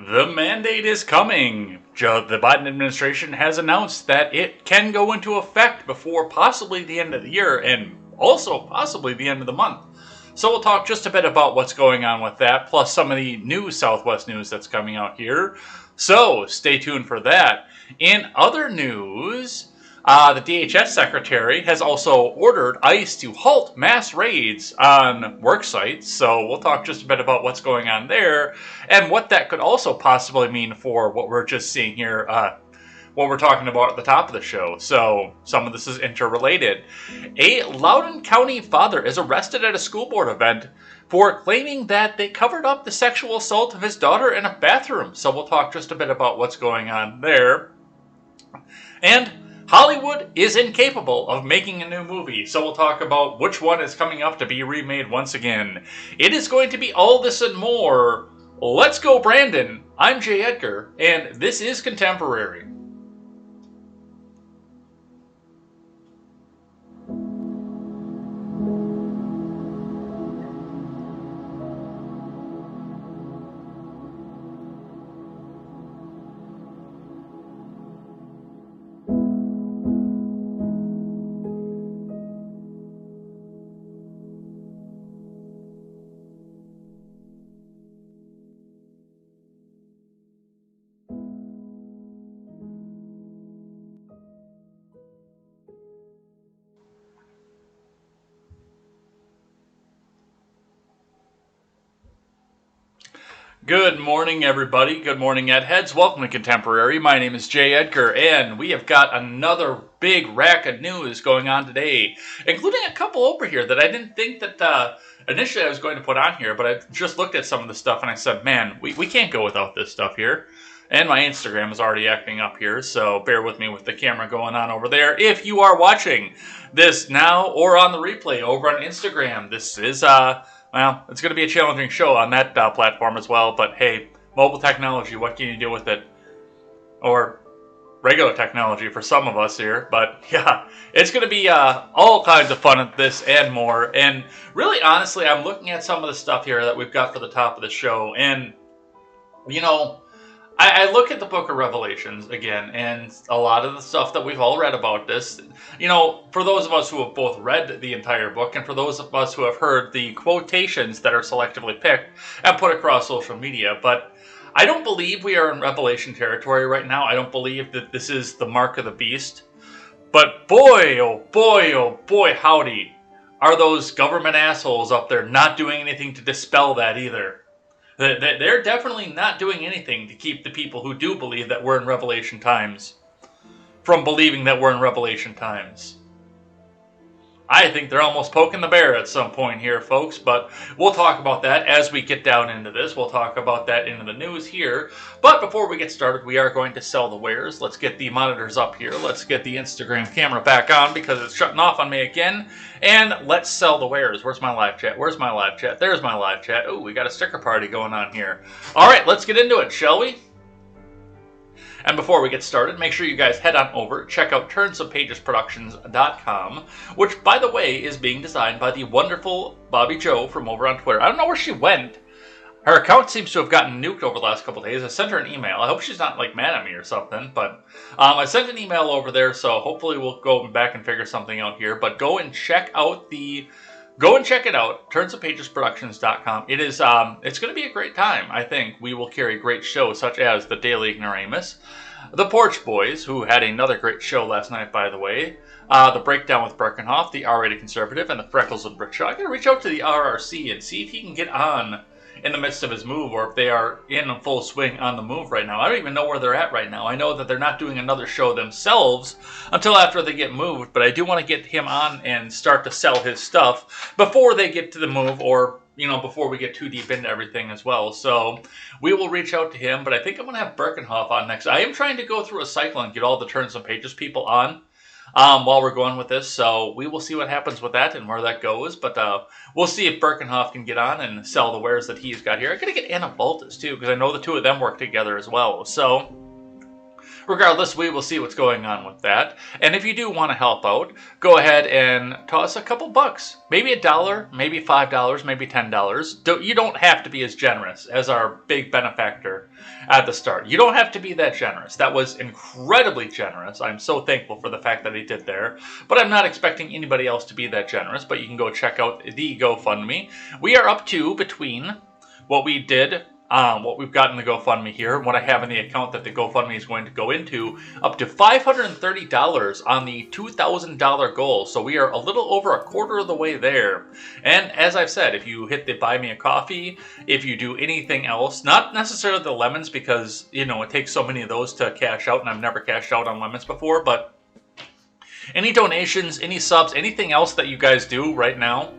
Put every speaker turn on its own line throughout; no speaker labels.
The mandate is coming. The Biden administration has announced that it can go into effect before possibly the end of the year and also possibly the end of the month. So we'll talk just a bit about what's going on with that, plus some of the new Southwest news that's coming out here. So stay tuned for that. In other news, the DHS secretary has also ordered ICE to halt mass raids on work sites. So we'll talk just a bit about what's going on there and what that could also possibly mean for what we're just seeing here, what we're talking about at the top of the show. So some of this is interrelated. A Loudoun County father is arrested at a school board event for claiming that they covered up the sexual assault of his daughter in a bathroom. So we'll talk just a bit about what's going on there. And Hollywood is incapable of making a new movie, so we'll talk about which one is coming up to be remade once again. It is going to be all this and more. Let's go, Brandon. I'm Jay Edgar, and this is Contemporary. Good morning, everybody. Good morning, Ed Heads. Welcome to Contemporary. My name is Jay Edgar, and we have got another big rack of news going on today, including a couple over here that I didn't think that initially I was going to put on here, but I just looked at some of the stuff and I said, man, we can't go without this stuff here. And my Instagram is already acting up here, so bear with me with the camera going on over there. If you are watching this now or on the replay over on Instagram, this is well, it's going to be a challenging show on that platform as well, but hey, mobile technology, what can you do with it? Or regular technology for some of us here, but yeah, it's going to be all kinds of fun at this and more. And really, honestly, I'm looking at some of the stuff here that we've got for the top of the show, and, you know, I look at the book of Revelations again, and a lot of the stuff that we've all read about this, you know, for those of us who have both read the entire book and for those of us who have heard the quotations that are selectively picked and put across social media, but I don't believe we are in Revelation territory right now. I don't believe that this is the mark of the beast. But boy, oh boy, howdy, are those government assholes up there not doing anything to dispel that either. They're definitely not doing anything to keep the people who do believe that we're in Revelation times from believing that we're in Revelation times. I think they're almost poking the bear at some point here, folks, but we'll talk about that as we get down into this. We'll talk about that into the news here. But before we get started, we are going to sell the wares. Let's get the monitors up here. Let's get the Instagram camera back on because it's shutting off on me again. And let's sell the wares. Where's my live chat? Where's my live chat? There's my live chat. Oh, we got a sticker party going on here. All right, let's get into it, shall we? And before we get started, make sure you guys head on over, check out turnsofpagesproductions.com, which, by the way, is being designed by the wonderful Bobby Joe from over on Twitter. I don't know where she went. Her account seems to have gotten nuked over the last couple of days. I sent her an email. I hope she's not, like, mad at me or something, but I sent an email over there, so hopefully we'll go back and figure something out here. But go and check out Go and check it out, turnsofpagesproductions.com. It is, it's going to be a great time, I think. We will carry great shows such as The Daily Ignoramus, The Porch Boys, who had another great show last night, by the way, The Breakdown with Birkenhoff, The R-Rated Conservative, and The Freckles with Brickshaw. I got to reach out to the RRC and see if he can get on in the midst of his move, or if they are in full swing on the move right now. I don't even know where they're at right now. I know that they're not doing another show themselves until after they get moved, but I do want to get him on and start to sell his stuff before they get to the move, or, you know, before we get too deep into everything as well. So we will reach out to him, but I think I'm going to have Birkenhoff on next. I am trying to go through a cycle and get all the Turns and Pages people on while we're going with this, so we will see what happens with that and where that goes, but we'll see if Birkenhoff can get on and sell the wares that he's got here. I gotta get Anna Baltus too, because I know the two of them work together as well, so regardless, we will see what's going on with that. And if you do want to help out, go ahead and toss a couple bucks. Maybe $1, maybe $5, maybe $10. You don't have to be as generous as our big benefactor at the start. You don't have to be that generous. That was incredibly generous. I'm so thankful for the fact that he did there. But I'm not expecting anybody else to be that generous. But you can go check out the GoFundMe. We are up to between what we did, what we've got in the GoFundMe here, what I have in the account that the GoFundMe is going to go into, up to $530 on the $2,000 goal. So we are a little over a quarter of the way there. And as I've said, if you hit the buy me a coffee, if you do anything else, not necessarily the lemons, because, you know, it takes so many of those to cash out, and I've never cashed out on lemons before, but any donations, any subs, anything else that you guys do right now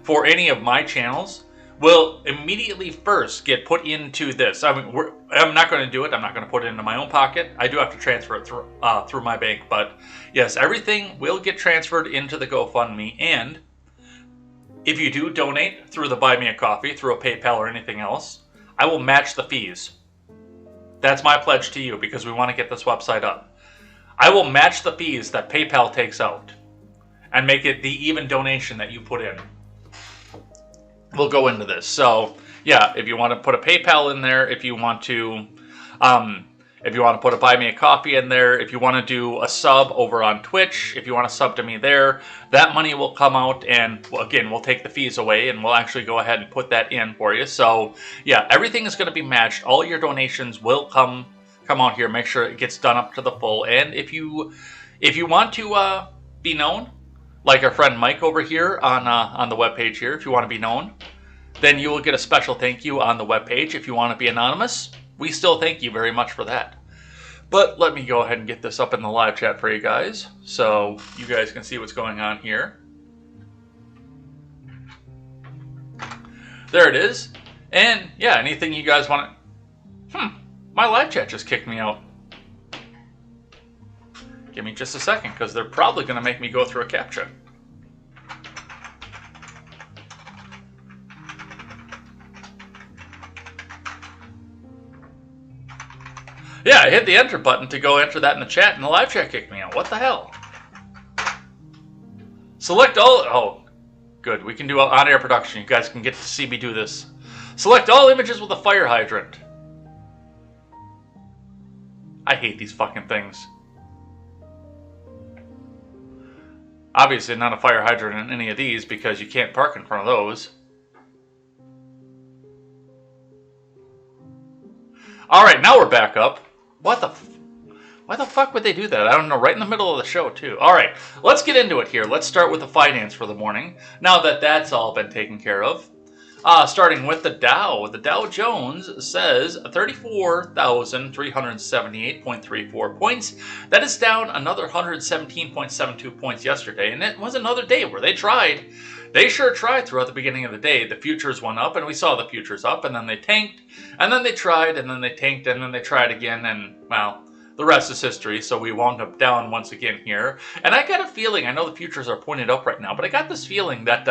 for any of my channels will immediately first get put into this. I mean, I'm not going to do it. I'm not going to put it into my own pocket. I do have to transfer it through my bank. But yes, everything will get transferred into the GoFundMe. And if you do donate through the Buy Me a Coffee, through a PayPal or anything else, I will match the fees. That's my pledge to you, because we want to get this website up. I will match the fees that PayPal takes out and make it the even donation that you put in. We'll go into this. So yeah, if you want to put a PayPal in there, if you want to put a Buy Me a Coffee in there, if you want to do a sub over on Twitch, if you want to sub to me there, that money will come out, and well, again, we'll take the fees away, and we'll actually go ahead and put that in for you. So yeah, everything is going to be matched. All your donations will come out here. Make sure it gets done up to the full. And if you want to be known, like our friend Mike over here on the webpage here, if you want to be known, then you will get a special thank you on the webpage. If you want to be anonymous, we still thank you very much for that. But let me go ahead and get this up in the live chat for you guys, so you guys can see what's going on here. There it is. And yeah, anything you guys want to... my live chat just kicked me out. Give me just a second, because they're probably going to make me go through a CAPTCHA. Yeah, I hit the enter button to go enter that in the chat, and the live chat kicked me out. What the hell? Select all... Oh, good. We can do on-air production. You guys can get to see me do this. Select all images with a fire hydrant. I hate these fucking things. Obviously not a fire hydrant in any of these, because you can't park in front of those. Alright, now we're back up. Why the fuck would they do that? I don't know, right in the middle of the show too. Alright, let's get into it here. Let's start with the finance for the morning, now that that's all been taken care of. Starting with the Dow. The Dow Jones says 34,378.34 points. That is down another 117.72 points yesterday. And it was another day where they tried. They sure tried throughout the beginning of the day. The futures went up, and we saw the futures up, and then they tanked, and then they tried, and then they tanked, and then they tried again, and, well, the rest is history. So we wound up down once again here. And I got a feeling, I know the futures are pointed up right now, but I got this feeling that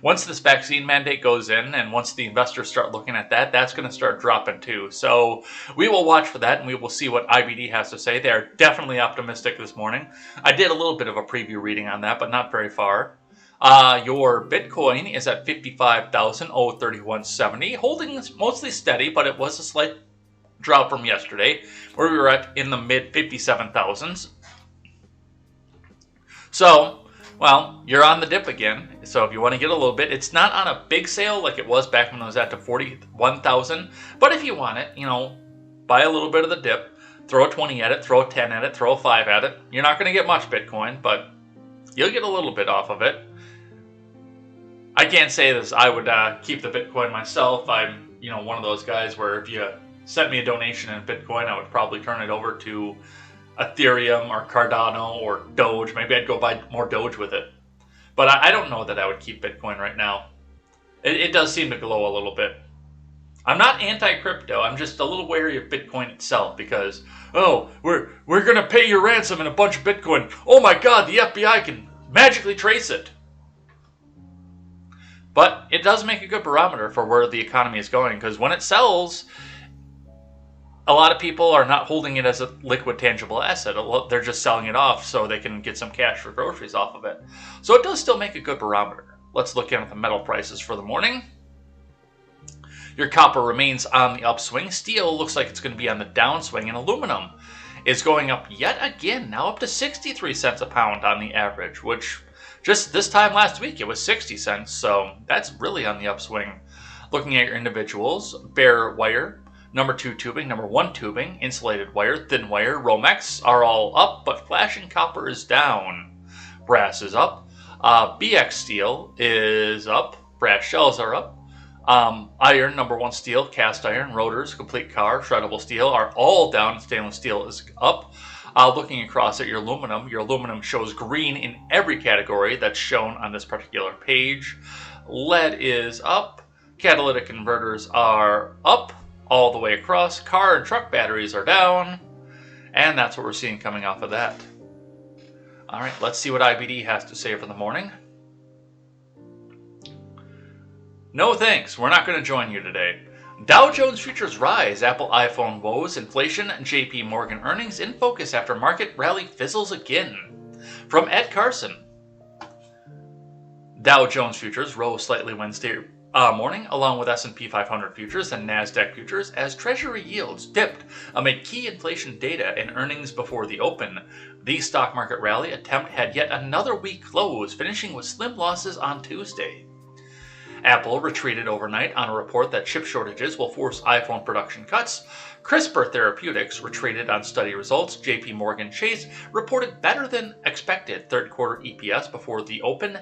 once this vaccine mandate goes in, and once the investors start looking at that, that's going to start dropping too. So we will watch for that, and we will see what IBD has to say. They are definitely optimistic this morning. I did a little bit of a preview reading on that, but not very far. Your Bitcoin is at 55,031.70, holding mostly steady, but it was a slight drop from yesterday, where we were at in the mid 57,000s. So, well, you're on the dip again. So if you want to get a little bit, it's not on a big sale like it was back when it was at the 41,000. But if you want it, you know, buy a little bit of the dip, throw a 20 at it, throw a 10 at it, throw a 5 at it. You're not going to get much Bitcoin, but you'll get a little bit off of it. I can't say this. I would keep the Bitcoin myself. I'm, you know, one of those guys where if you sent me a donation in Bitcoin, I would probably turn it over to Ethereum or Cardano or Doge. Maybe I'd go buy more Doge with it. But I don't know that I would keep Bitcoin right now. It does seem to glow a little bit. I'm not anti-crypto. I'm just a little wary of Bitcoin itself because, oh, we're going to pay your ransom in a bunch of Bitcoin. Oh my God, the FBI can magically trace it. But it does make a good barometer for where the economy is going, because when it sells, a lot of people are not holding it as a liquid tangible asset. They're just selling it off so they can get some cash for groceries off of it. So it does still make a good barometer. Let's look at the metal prices for the morning. Your copper remains on the upswing. Steel looks like it's going to be on the downswing, and aluminum is going up yet again, now up to 63 cents a pound on the average, which just this time last week it was 60 cents, so that's really on the upswing. Looking at your individuals, bare wire, number 2 tubing, number 1 tubing, insulated wire, thin wire, Romex are all up, but flashing copper is down. Brass is up. BX steel is up. Brass shells are up. Iron, number 1 steel, cast iron, rotors, complete car, shreddable steel are all down. Stainless steel is up. Looking across at your aluminum shows green in every category that's shown on this particular page. Lead is up. Catalytic converters are up all the way across. Car and truck batteries are down. And that's what we're seeing coming off of that. All right, let's see what IBD has to say for the morning. No thanks, we're not going to join you today. Dow Jones futures rise, Apple iPhone woes, inflation, JP Morgan earnings in focus after market rally fizzles again. From Ed Carson. Dow Jones futures rose slightly Wednesday morning, along with S&P 500 futures and NASDAQ futures, as Treasury yields dipped amid key inflation data and earnings before the open. The stock market rally attempt had yet another weak close, finishing with slim losses on Tuesday. Apple retreated overnight on a report that chip shortages will force iPhone production cuts. CRISPR Therapeutics retreated on study results. JP Morgan Chase reported better than expected third quarter EPS before the open.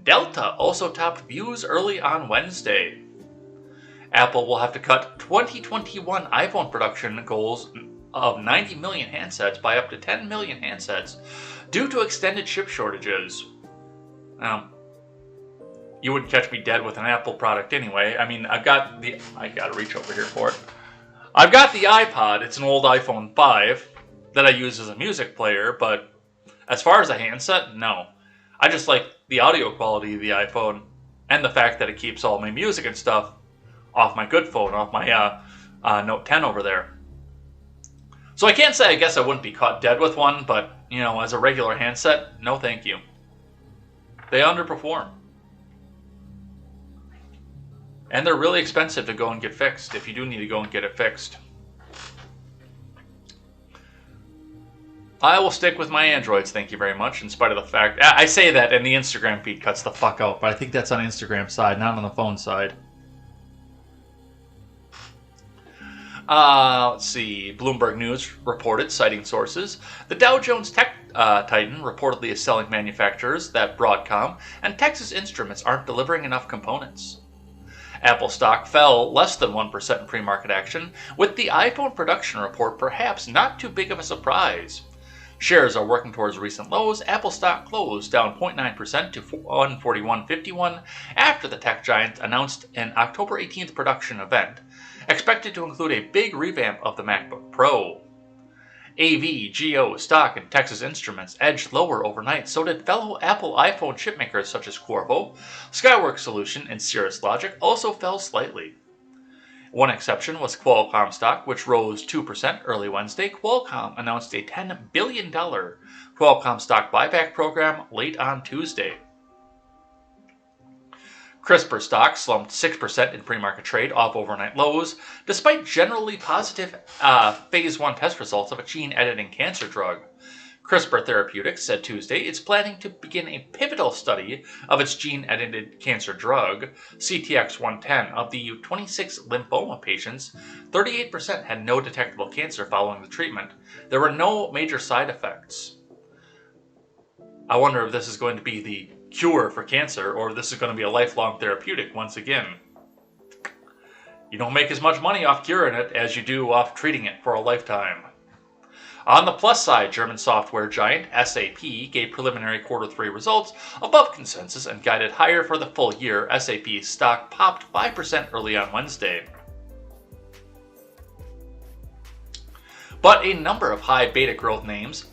Delta also topped views early on Wednesday. Apple will have to cut 2021 iPhone production goals of 90 million handsets by up to 10 million handsets due to extended chip shortages. You wouldn't catch me dead with an Apple product anyway. I mean, I gotta reach over here for it. I've got the iPod. It's an old iPhone 5 that I use as a music player, but as far as a handset, no. I just like the audio quality of the iPhone and the fact that it keeps all my music and stuff off my good phone, off my Note 10 over there. So I can't say I guess I wouldn't be caught dead with one, but, you know, as a regular handset, no thank you. They underperform. And they're really expensive to go and get fixed, if you do need to go and get it fixed. I will stick with my Androids, thank you very much, in spite of the fact... I say that and the Instagram feed cuts the fuck out, but I think that's on Instagram side, not on the phone side. Let's see. Bloomberg News reported, citing sources, the Dow Jones Tech Titan reportedly is selling manufacturers that Broadcom and Texas Instruments aren't delivering enough components. Apple stock fell less than 1% in pre-market action, with the iPhone production report perhaps not too big of a surprise. Shares are working towards recent lows. Apple stock closed down 0.9% to 141.51 after the tech giant announced an October 18th production event, expected to include a big revamp of the MacBook Pro. AV, Geo, stock, and Texas Instruments edged lower overnight, so did fellow Apple iPhone chipmakers such as Qorvo. Skyworks Solution and Cirrus Logic also fell slightly. One exception was Qualcomm stock, which rose 2% early Wednesday. Qualcomm announced a $10 billion Qualcomm stock buyback program late on Tuesday. CRISPR stock slumped 6% in pre-market trade off overnight lows, despite generally positive Phase 1 test results of a gene-editing cancer drug. CRISPR Therapeutics said Tuesday it's planning to begin a pivotal study of its gene-edited cancer drug, CTX110, of the 26 lymphoma patients. 38% had no detectable cancer following the treatment. There were no major side effects. I wonder if this is going to be the cure for cancer, or this is going to be a lifelong therapeutic once again. You don't make as much money off curing it as you do off treating it for a lifetime. On the plus side, German software giant SAP gave preliminary Q3 results above consensus and guided higher for the full year. SAP's stock popped 5% early on Wednesday. But a number of high beta growth names,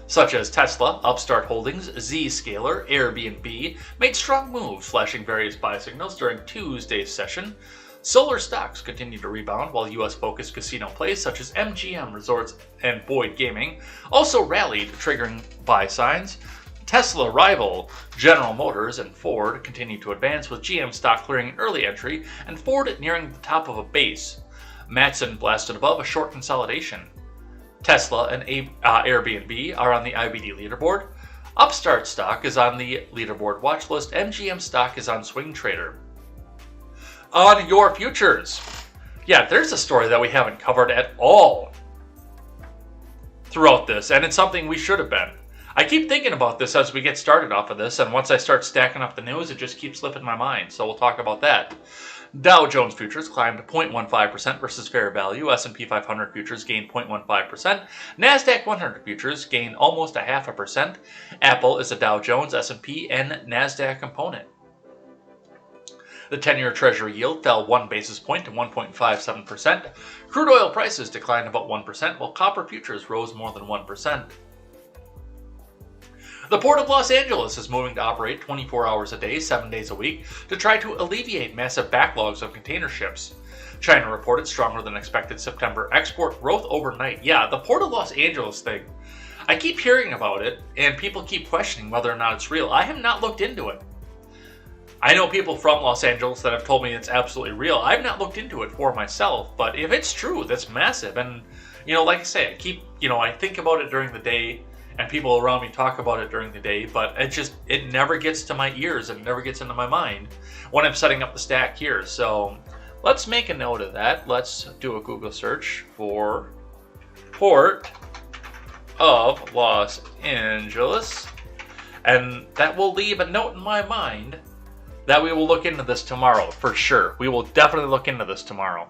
such as Tesla, Upstart Holdings, Zscaler, Airbnb, made strong moves, flashing various buy signals during Tuesday's session. Solar stocks continue to rebound, while U.S.-focused casino plays such as MGM Resorts and Boyd Gaming also rallied, triggering buy signs. Tesla rival General Motors and Ford continue to advance, with GM stock clearing an early entry and Ford nearing the top of a base. Matson blasted above a short consolidation. Tesla and Airbnb are on the IBD leaderboard. Upstart stock is on the leaderboard watch list. MGM stock is on Swing Trader. On your futures. Yeah, there's a story that we haven't covered at all throughout this, and it's something we should have been. I keep thinking about this as we get started off of this, and once I start stacking up the news, it just keeps slipping my mind, so we'll talk about that. Dow Jones futures climbed 0.15% versus fair value. S&P 500 futures gained 0.15%. NASDAQ 100 futures gained almost 0.5%. Apple is a Dow Jones, S&P, and NASDAQ component. The 10-year Treasury yield fell 1 basis point to 1.57%. Crude oil prices declined about 1%, while copper futures rose more than 1%. The Port of Los Angeles is moving to operate 24 hours a day, 7 days a week, to try to alleviate massive backlogs of container ships. China reported stronger than expected September export growth overnight. Yeah, the Port of Los Angeles thing. I keep hearing about it, and people keep questioning whether or not it's real. I have not looked into it. I know people from Los Angeles that have told me it's absolutely real. I've not looked into it for myself, but if it's true, that's massive. And, like I say, I think about it during the day, and people around me talk about it during the day, but it never gets to my ears and never gets into my mind when I'm setting up the stack here. So let's make a note of that. Let's do a Google search for Port of Los Angeles, and that will leave a note in my mind that we will look into this tomorrow for sure. We will definitely look into this tomorrow.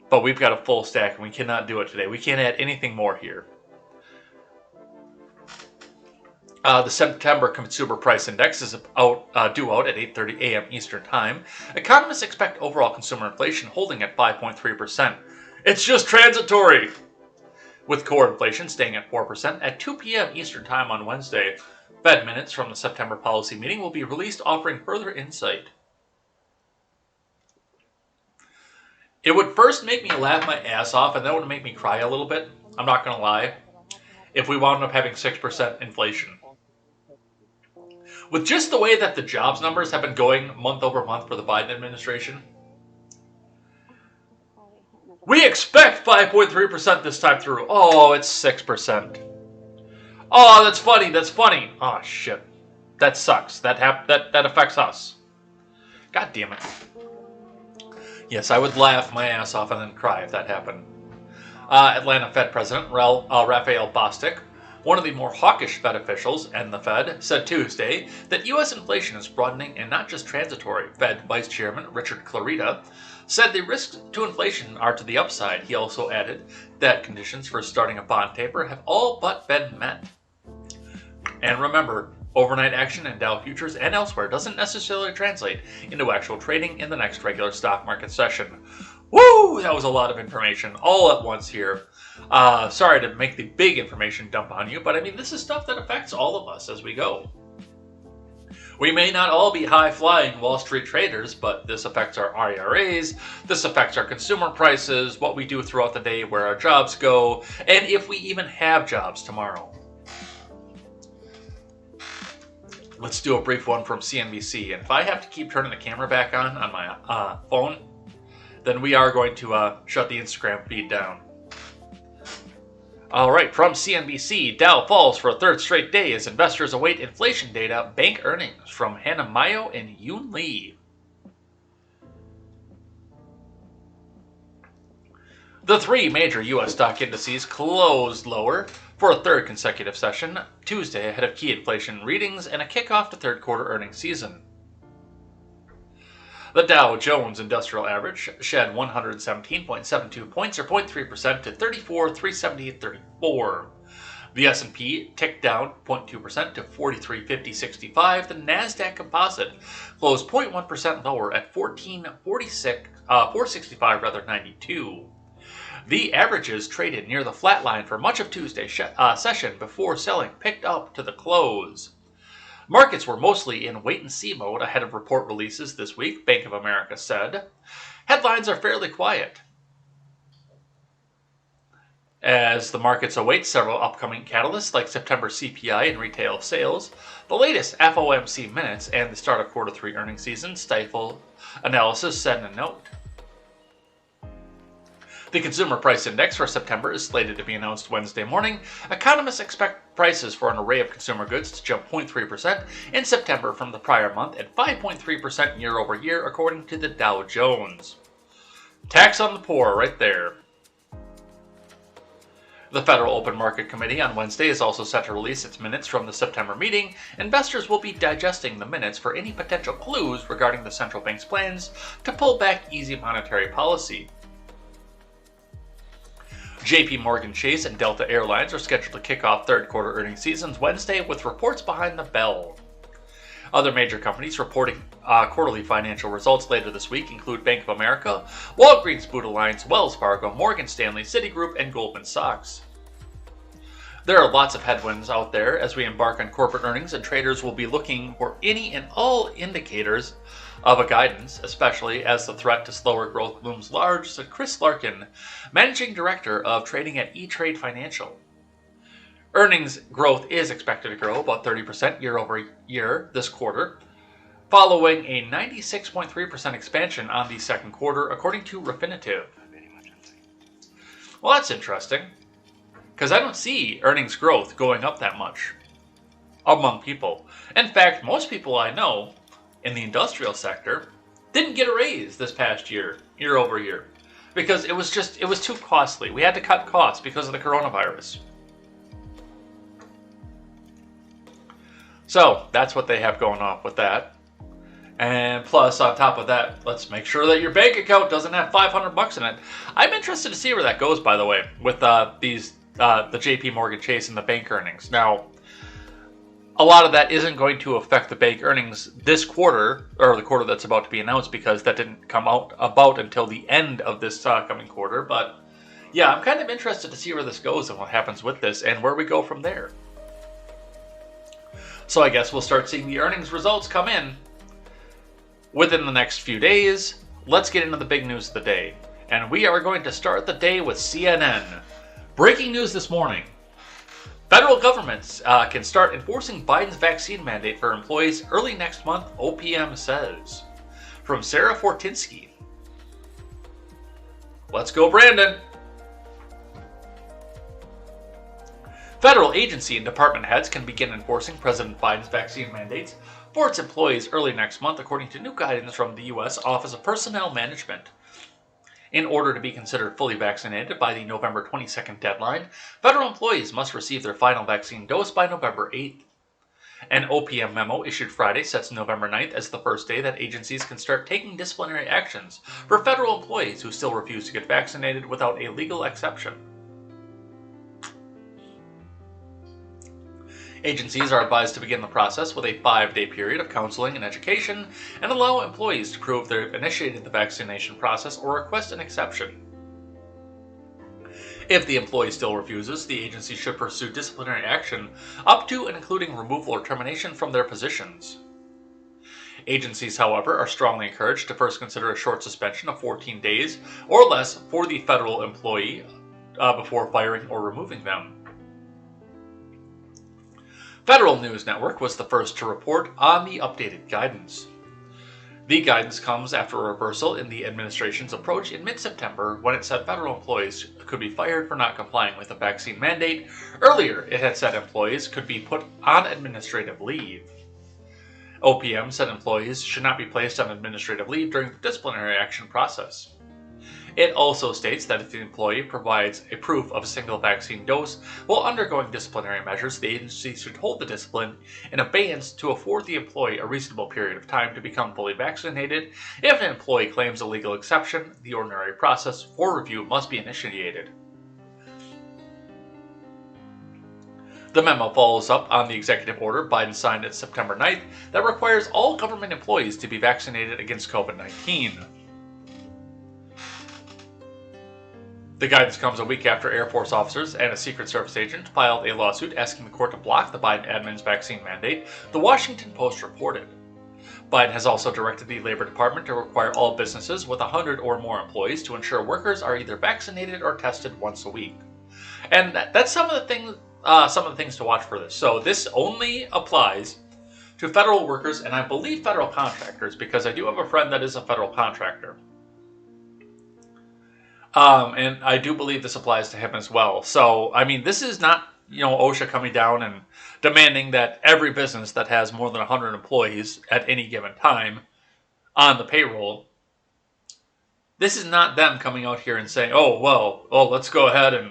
But we've got a full stack and we cannot do it today. We can't add anything more here. The September Consumer Price Index is due out at 8:30 a.m. Eastern Time. Economists expect overall consumer inflation holding at 5.3%. It's just transitory, with core inflation staying at 4% at 2 p.m. Eastern Time on Wednesday. Fed minutes from the September policy meeting will be released, offering further insight. It would first make me laugh my ass off, and that would make me cry a little bit. I'm not going to lie. If we wound up having 6% inflation. With just the way that the jobs numbers have been going month over month for the Biden administration, we expect 5.3% this time through. Oh, it's 6%. Oh, that's funny. That's funny. Oh, shit. That sucks. That affects us. God damn it. Yes, I would laugh my ass off and then cry if that happened. Atlanta Fed President Raphael Bostic, one of the more hawkish Fed officials and the Fed, said Tuesday that U.S. inflation is broadening and not just transitory. Fed Vice Chairman Richard Clarida said the risks to inflation are to the upside. He also added that conditions for starting a bond taper have all but been met. And remember, overnight action in Dow futures and elsewhere doesn't necessarily translate into actual trading in the next regular stock market session. Woo! That was a lot of information all at once here. Sorry to make the big information dump on you, but I mean, this is stuff that affects all of us as we go. We may not all be high-flying Wall Street traders, but this affects our IRAs, this affects our consumer prices, what we do throughout the day, where our jobs go, and if we even have jobs tomorrow. Let's do a brief one from CNBC. And if I have to keep turning the camera back on my phone, then we are going to shut the Instagram feed down. All right, from CNBC, Dow falls for a third straight day as investors await inflation data, bank earnings from Hannah Mayo and Yoon Lee. The three major U.S. stock indices closed lower for a third consecutive session Tuesday ahead of key inflation readings and a kickoff to third quarter earnings season. The Dow Jones Industrial Average shed 117.72 points or 0.3% to 34,378.34. The S&P ticked down 0.2% to 43,5065. The Nasdaq Composite closed 0.1% lower at 465.92. The averages traded near the flat line for much of Tuesday's session before selling picked up to the close. Markets were mostly in wait-and-see mode ahead of report releases this week, Bank of America said. Headlines are fairly quiet as the markets await several upcoming catalysts like September CPI and retail sales, the latest FOMC minutes, and the start of Q3 earnings season, Stifel Analysis said in a note. The Consumer Price Index for September is slated to be announced Wednesday morning. Economists expect prices for an array of consumer goods to jump 0.3% in September from the prior month and 5.3% year over year, according to the Dow Jones. Tax on the poor right there. The Federal Open Market Committee on Wednesday is also set to release its minutes from the September meeting. Investors will be digesting the minutes for any potential clues regarding the central bank's plans to pull back easy monetary policy. JP Morgan Chase and Delta Airlines are scheduled to kick off third quarter earnings seasons Wednesday with reports behind the bell. Other major companies reporting quarterly financial results later this week include Bank of America, Walgreens Boots Alliance, Wells Fargo, Morgan Stanley, Citigroup, and Goldman Sachs. There are lots of headwinds out there as we embark on corporate earnings, and traders will be looking for any and all indicators of a guidance, especially as the threat to slower growth looms large, said Chris Larkin, Managing Director of Trading at E-Trade Financial. Earnings growth is expected to grow about 30% year over year this quarter, following a 96.3% expansion on the second quarter, according to Refinitiv. Well, that's interesting, because I don't see earnings growth going up that much among people. In fact, most people I know in the industrial sector didn't get a raise this past year, year over year, because it was too costly. We had to cut costs because of the coronavirus. So that's what they have going on with that. And plus, on top of that, let's make sure that your bank account doesn't have $500 in it. I'm interested to see where that goes, by the way, with the JP Morgan Chase and the bank earnings. Now, a lot of that isn't going to affect the bank earnings this quarter, or the quarter that's about to be announced, because that didn't come out about until the end of this coming quarter. But yeah, I'm kind of interested to see where this goes and what happens with this and where we go from there. So I guess we'll start seeing the earnings results come in within the next few days. Let's get into the big news of the day. And we are going to start the day with CNN. Breaking news this morning. Federal governments can start enforcing Biden's vaccine mandate for employees early next month, OPM says. From Sarah Fortinsky. Let's go, Brandon. Federal agency and department heads can begin enforcing President Biden's vaccine mandates for its employees early next month, according to new guidance from the U.S. Office of Personnel Management. In order to be considered fully vaccinated by the November 22nd deadline, federal employees must receive their final vaccine dose by November 8th. An OPM memo issued Friday sets November 9th as the first day that agencies can start taking disciplinary actions for federal employees who still refuse to get vaccinated without a legal exception. Agencies are advised to begin the process with a 5-day period of counseling and education and allow employees to prove they've initiated the vaccination process or request an exception. If the employee still refuses, the agency should pursue disciplinary action up to and including removal or termination from their positions. Agencies, however, are strongly encouraged to first consider a short suspension of 14 days or less for the federal employee before firing or removing them. Federal News Network was the first to report on the updated guidance. The guidance comes after a reversal in the administration's approach in mid-September when it said federal employees could be fired for not complying with a vaccine mandate. Earlier, it had said employees could be put on administrative leave. OPM said employees should not be placed on administrative leave during the disciplinary action process. It also states that if the employee provides a proof of a single vaccine dose while undergoing disciplinary measures, the agency should hold the discipline in abeyance to afford the employee a reasonable period of time to become fully vaccinated. If an employee claims a legal exception, the ordinary process for review must be initiated. The memo follows up on the executive order Biden signed on September 9th that requires all government employees to be vaccinated against COVID-19. The guidance comes a week after Air Force officers and a Secret Service agent filed a lawsuit asking the court to block the Biden admin's vaccine mandate, the Washington Post reported. Biden has also directed the Labor Department to require all businesses with 100 or more employees to ensure workers are either vaccinated or tested once a week. And that's some of the things to watch for this. So this only applies to federal workers and I believe federal contractors, because I do have a friend that is a federal contractor. And I do believe this applies to him as well. So, I mean, this is not, OSHA coming down and demanding that every business that has more than 100 employees at any given time on the payroll, this is not them coming out here and saying, let's go ahead and,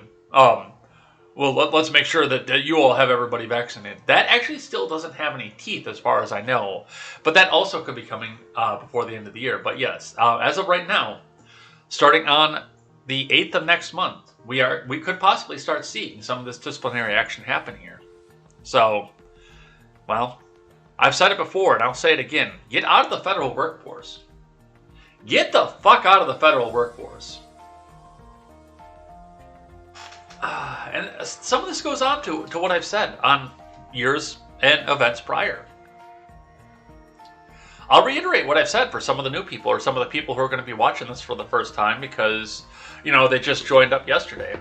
let's make sure that you all have everybody vaccinated. That actually still doesn't have any teeth as far as I know. But that also could be coming before the end of the year. But yes, as of right now, starting on the 8th of next month, we could possibly start seeing some of this disciplinary action happen here. So, well, I've said it before and I'll say it again. Get out of the federal workforce. Get the fuck out of the federal workforce. And some of this goes on to what I've said on years and events prior. I'll reiterate what I've said for some of the new people or some of the people who are going to be watching this for the first time because, they just joined up yesterday.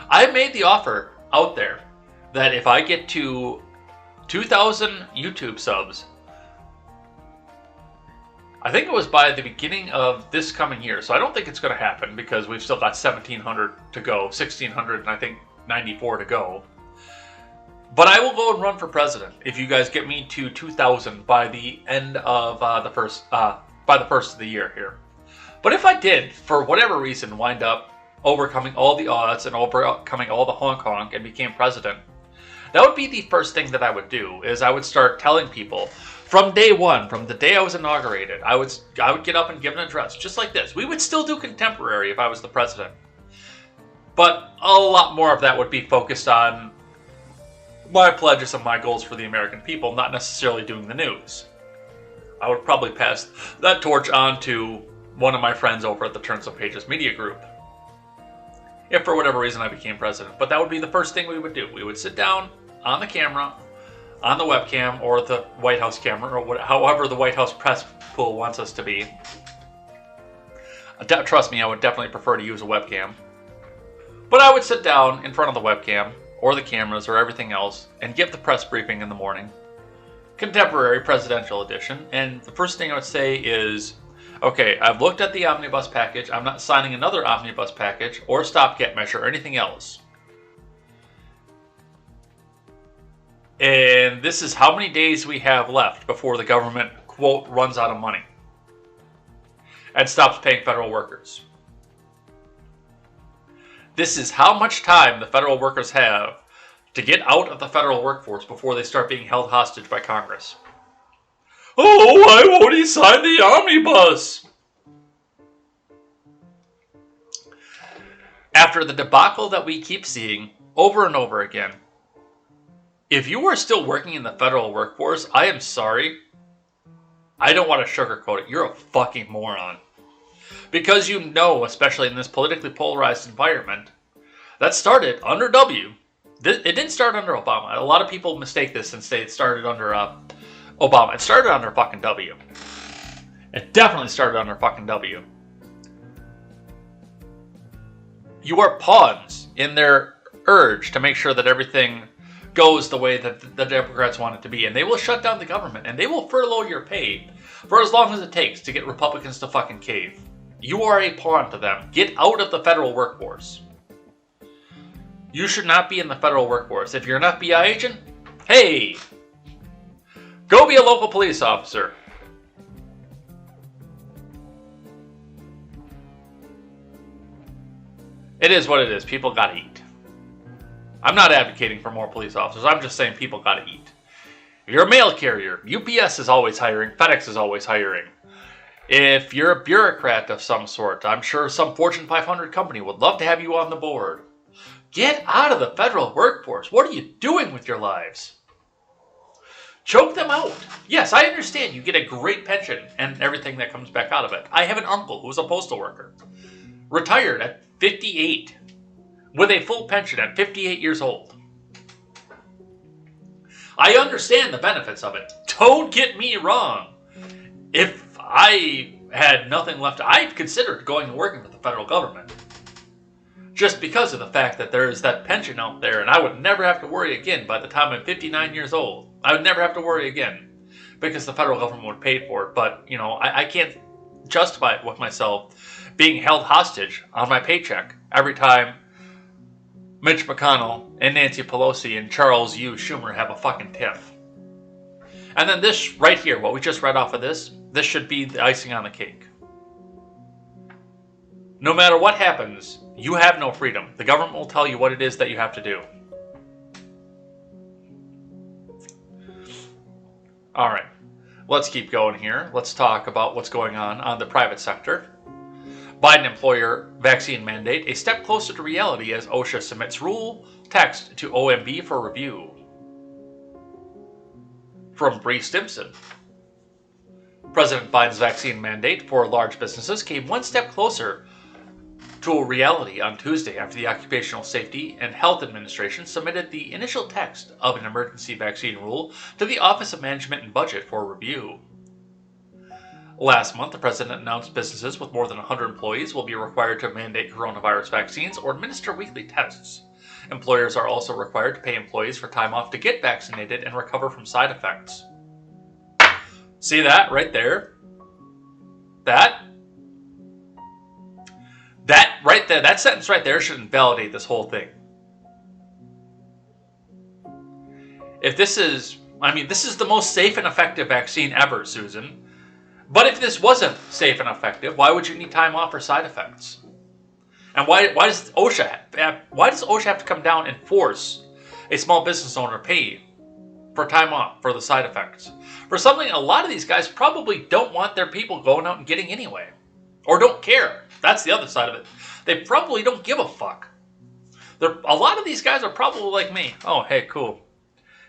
I made the offer out there that if I get to 2,000 YouTube subs, I think it was by the beginning of this coming year. So I don't think it's going to happen because we've still got 1,700 to go, 1,600 and I think 94 to go. But I will go and run for president if you guys get me to 2,000 by the end of the first of the year here. But if I did, for whatever reason, wind up overcoming all the odds and overcoming all the honk and became president, that would be the first thing that I would do. Is I would start telling people from day one, from the day I was inaugurated, I would get up and give an address just like this. We would still do contemporary if I was the president, but a lot more of that would be focused on my pledges and my goals for the American people, not necessarily doing the news. I would probably pass that torch on to one of my friends over at the Turns of Pages Media Group, if for whatever reason I became president. But that would be the first thing we would do. We would sit down on the camera, on the webcam, or the White House camera, or however the White House press pool wants us to be. Trust me, I would definitely prefer to use a webcam. But I would sit down in front of the webcam, or the cameras, or everything else, and give the press briefing in the morning. Contemporary presidential edition. And the first thing I would say is, okay, I've looked at the omnibus package. I'm not signing another omnibus package or stopgap measure or anything else. And this is how many days we have left before the government, quote, runs out of money and stops paying federal workers. This is how much time the federal workers have to get out of the federal workforce before they start being held hostage by Congress. Oh, why won't he sign the omnibus? After the debacle that we keep seeing over and over again, if you are still working in the federal workforce, I am sorry. I don't want to sugarcoat it. You're a fucking moron. Because especially in this politically polarized environment, that started under W. It didn't start under Obama. A lot of people mistake this and say it started under Obama. It started under fucking W. It definitely started under fucking W. You are pawns in their urge to make sure that everything goes the way that the Democrats want it to be. And they will shut down the government. And they will furlough your pay for as long as it takes to get Republicans to fucking cave. You are a pawn to them. Get out of the federal workforce. You should not be in the federal workforce. If you're an FBI agent, hey, go be a local police officer. It is what it is. People gotta eat. I'm not advocating for more police officers. I'm just saying people gotta eat. If you're a mail carrier, UPS is always hiring. FedEx is always hiring. If you're a bureaucrat of some sort, I'm sure some Fortune 500 company would love to have you on the board. Get out of the federal workforce. What are you doing with your lives? Choke them out. Yes, I understand you get a great pension and everything that comes back out of it. I have an uncle who's a postal worker. retired at 58 with a full pension at 58 years old. I understand the benefits of it. Don't get me wrong. If I had nothing left, I'd consider going and working for the federal government. Just because of the fact that there is that pension out there, and I would never have to worry again by the time I'm 59 years old. I would never have to worry again because the federal government would pay for it. But, you know, I can't justify it with myself being held hostage on my paycheck every time Mitch McConnell and Nancy Pelosi and Charles U. Schumer have a fucking tiff. And then this right here, what we just read off of this should be the icing on the cake. No matter what happens, you have no freedom. The government will tell you what it is that you have to do. All right, let's keep going here. Let's talk about what's going on the private sector. Biden employer vaccine mandate, a step closer to reality as OSHA submits rule text to OMB for review. From Bree Stimson. President Biden's vaccine mandate for large businesses came one step closer to a reality on Tuesday after the Occupational Safety and Health Administration submitted the initial text of an emergency vaccine rule to the Office of Management and Budget for review. Last month, the president announced businesses with more than 100 employees will be required to mandate coronavirus vaccines or administer weekly tests. Employers are also required to pay employees for time off to get vaccinated and recover from side effects. See that right there? That right there, that sentence right there should invalidate this whole thing. If this is, this is the most safe and effective vaccine ever, Susan. But if this wasn't safe and effective, why would you need time off for side effects? And why does OSHA have to come down and force a small business owner to pay for time off for the side effects? For something a lot of these guys probably don't want their people going out and getting anyway. Or don't care. That's the other side of it. They probably don't give a fuck. A lot of these guys are probably like me. Oh, hey, cool.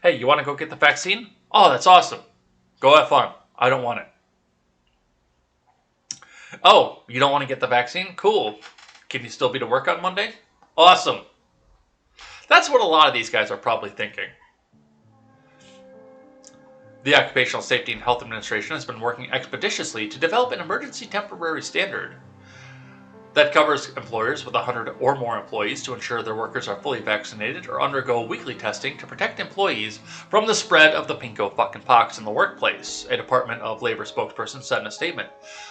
Hey, you want to go get the vaccine? Oh, that's awesome. Go have fun. I don't want it. Oh, you don't want to get the vaccine? Cool. Can you still be to work on Monday? Awesome. That's what a lot of these guys are probably thinking. The Occupational Safety and Health Administration has been working expeditiously to develop an emergency temporary standard that covers employers with 100 or more employees to ensure their workers are fully vaccinated or undergo weekly testing to protect employees from the spread of the pinko fucking pox in the workplace, a Department of Labor spokesperson said in a statement.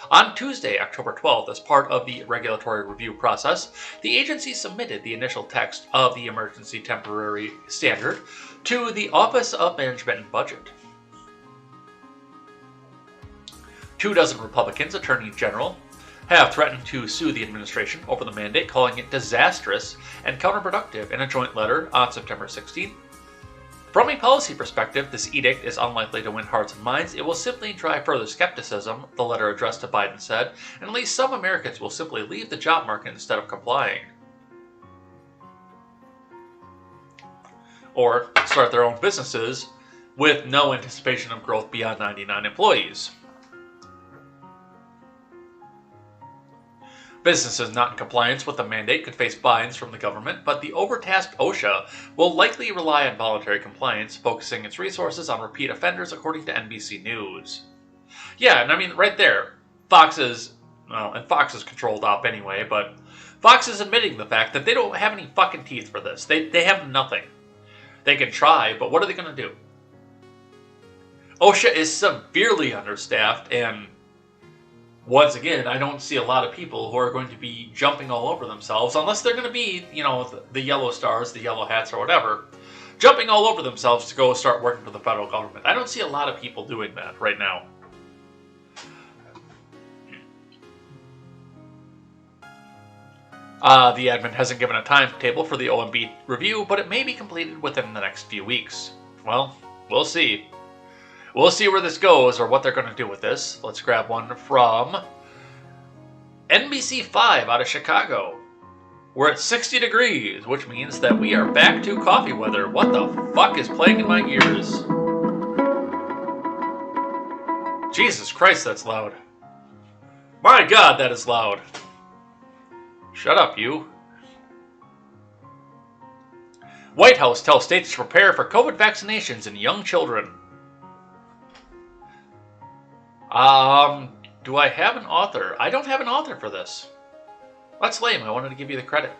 On Tuesday, October 12th, as part of the regulatory review process, the agency submitted the initial text of the emergency temporary standard to the Office of Management and Budget. 24 Republicans, Attorney General, have threatened to sue the administration over the mandate, calling it disastrous and counterproductive in a joint letter on September 16th. From a policy perspective, this edict is unlikely to win hearts and minds. It will simply drive further skepticism, the letter addressed to Biden said, and at least some Americans will simply leave the job market instead of complying. Or start their own businesses with no anticipation of growth beyond 99 employees. Businesses not in compliance with the mandate could face fines from the government, but the overtasked OSHA will likely rely on voluntary compliance, focusing its resources on repeat offenders, according to NBC News. Yeah, and right there, Fox is controlled op anyway, but Fox is admitting the fact that they don't have any fucking teeth for this. They have nothing. They can try, but what are they going to do? OSHA is severely understaffed, and once again, I don't see a lot of people who are going to be jumping all over themselves, unless they're going to be, the yellow stars, the yellow hats, or whatever, jumping all over themselves to go start working for the federal government. I don't see a lot of people doing that right now. The admin hasn't given a timetable for the OMB review, but it may be completed within the next few weeks. Well, we'll see. We'll see where this goes or what they're going to do with this. Let's grab one from NBC5 out of Chicago. We're at 60 degrees, which means that we are back to coffee weather. What the fuck is playing in my ears? Jesus Christ, that's loud. My God, that is loud. Shut up, you. White House tells states to prepare for COVID vaccinations in young children. Do I have an author? I don't have an author for this. That's lame. I wanted to give you the credit.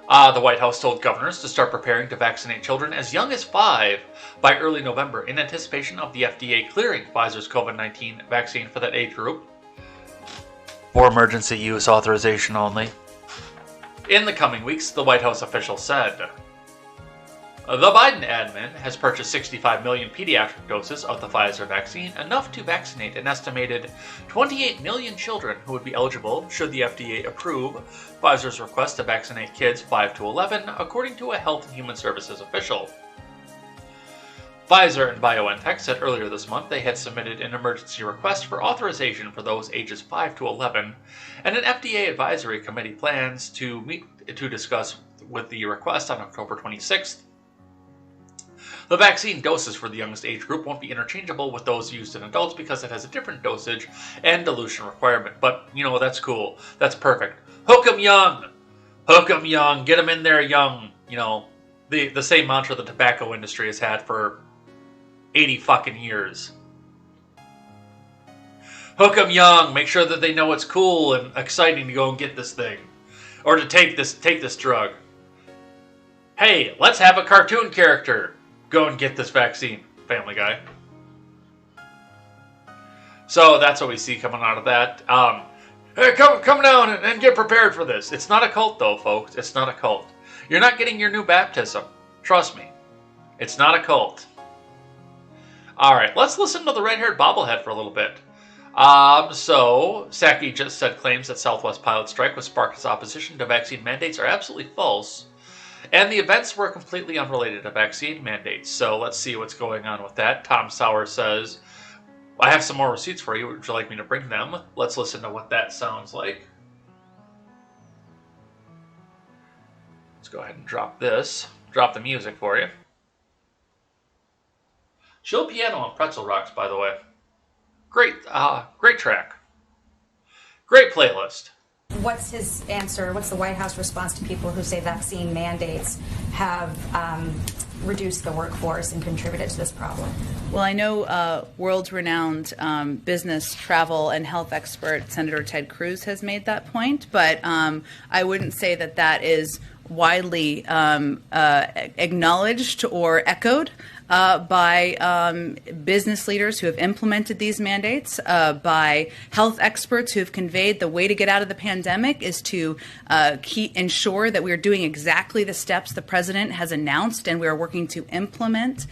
The White House told governors to start preparing to vaccinate children as young as 5 by early November in anticipation of the FDA clearing Pfizer's COVID-19 vaccine for that age group. For emergency use authorization only. In the coming weeks, the White House official said. The Biden admin has purchased 65 million pediatric doses of the Pfizer vaccine, enough to vaccinate an estimated 28 million children who would be eligible should the FDA approve Pfizer's request to vaccinate kids 5 to 11, according to a Health and Human Services official. Pfizer and BioNTech said earlier this month they had submitted an emergency request for authorization for those ages 5 to 11, and an FDA advisory committee plans to meet to discuss with the request on October 26th. The vaccine doses for the youngest age group won't be interchangeable with those used in adults because it has a different dosage and dilution requirement. But, that's cool. That's perfect. Hook 'em young. Hook 'em young. Get 'em in there young. The same mantra the tobacco industry has had for 80 fucking years. Hook 'em young. Make sure that they know it's cool and exciting to go and get this thing. Or to take this drug. Hey, let's have a cartoon character. Go and get this vaccine, Family Guy. So that's what we see coming out of that. Hey, come down and get prepared for this. It's not a cult, though, folks. It's not a cult. You're not getting your new baptism. Trust me. It's not a cult. All right, let's listen to the red-haired bobblehead for a little bit. So Psaki just said claims that Southwest pilot strike was sparked as opposition to vaccine mandates are absolutely false. And the events were completely unrelated to vaccine mandates. So let's see what's going on with that. Tom Sauer says, I have some more receipts for you. Would you like me to bring them? Let's listen to what that sounds like. Let's go ahead and drop this. Drop the music for you. Chill Piano on Pretzel Rocks, by the way. Great track. Great playlist.
What's his answer? What's the White House response to people who say vaccine mandates have reduced the workforce and contributed to this problem?
Well, I know world-renowned business, travel, and health expert Senator Ted Cruz has made that point, but I wouldn't say that that is widely acknowledged or echoed by business leaders who have implemented these mandates, by health experts who have conveyed the way to get out of the pandemic is to ensure that we are doing exactly the steps the president has announced and we are working to implement.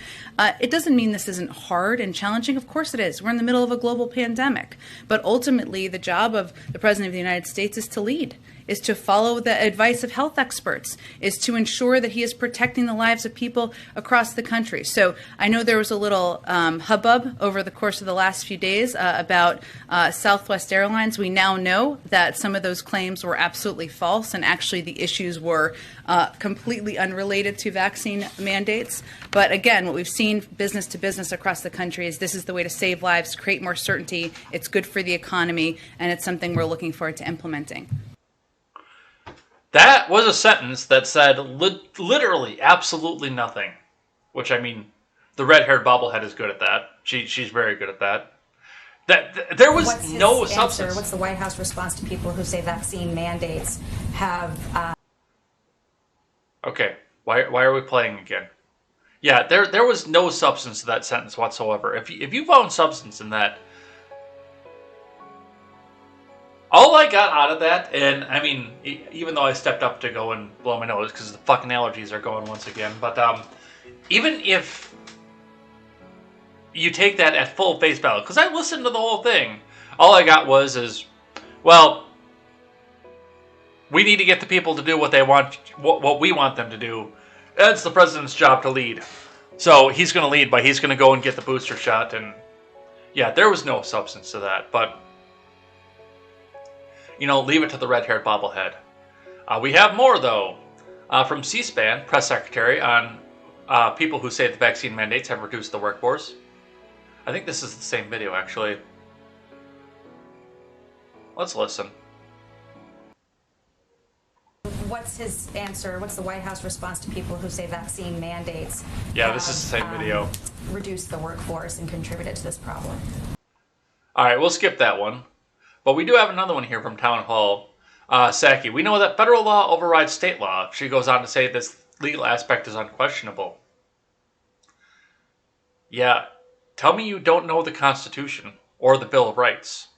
It doesn't mean this isn't hard and challenging. Of course it is. We're in the middle of a global pandemic. But ultimately, the job of the president of the United States is to lead, is to follow the advice of health experts, is to ensure that he is protecting the lives of people across the country. So I know there was a little hubbub over the course of the last few days about Southwest Airlines. We now know that some of those claims were absolutely false, and actually the issues were completely unrelated to vaccine mandates. But again, what we've seen business to business across the country is this is the way to save lives, create more certainty. It's good for the economy, and it's something we're looking forward to implementing.
That was a sentence that said literally absolutely nothing. Which, I mean, the red-haired bobblehead is good at that. She's very good at that. There was no substance.
What's the White House response to people who say vaccine mandates have...
Okay, why are we playing again? Yeah, there was no substance to that sentence whatsoever. If you found substance in that... All I got out of that, and I mean, even though I stepped up to go and blow my nose because the fucking allergies are going once again, but even if you take that at full face value, because I listened to the whole thing, all I got is, well, we need to get the people to do what they want, what we want them to do. It's the president's job to lead. So he's going to lead, but he's going to go and get the booster shot, and yeah, there was no substance to that, but... leave it to the red-haired bobblehead. We have more, though, from C-SPAN, press secretary, on people who say the vaccine mandates have reduced the workforce. I think this is the same video, actually. Let's listen.
what's his answer? What's the White House response to people who say vaccine mandates?
Yeah, this is the same video.
Reduced the workforce and contributed to this problem.
All right, we'll skip that one. But we do have another one here from Town Hall. Saki, we know that federal law overrides state law. She goes on to say this legal aspect is unquestionable. Yeah, tell me you don't know the Constitution or the Bill of Rights.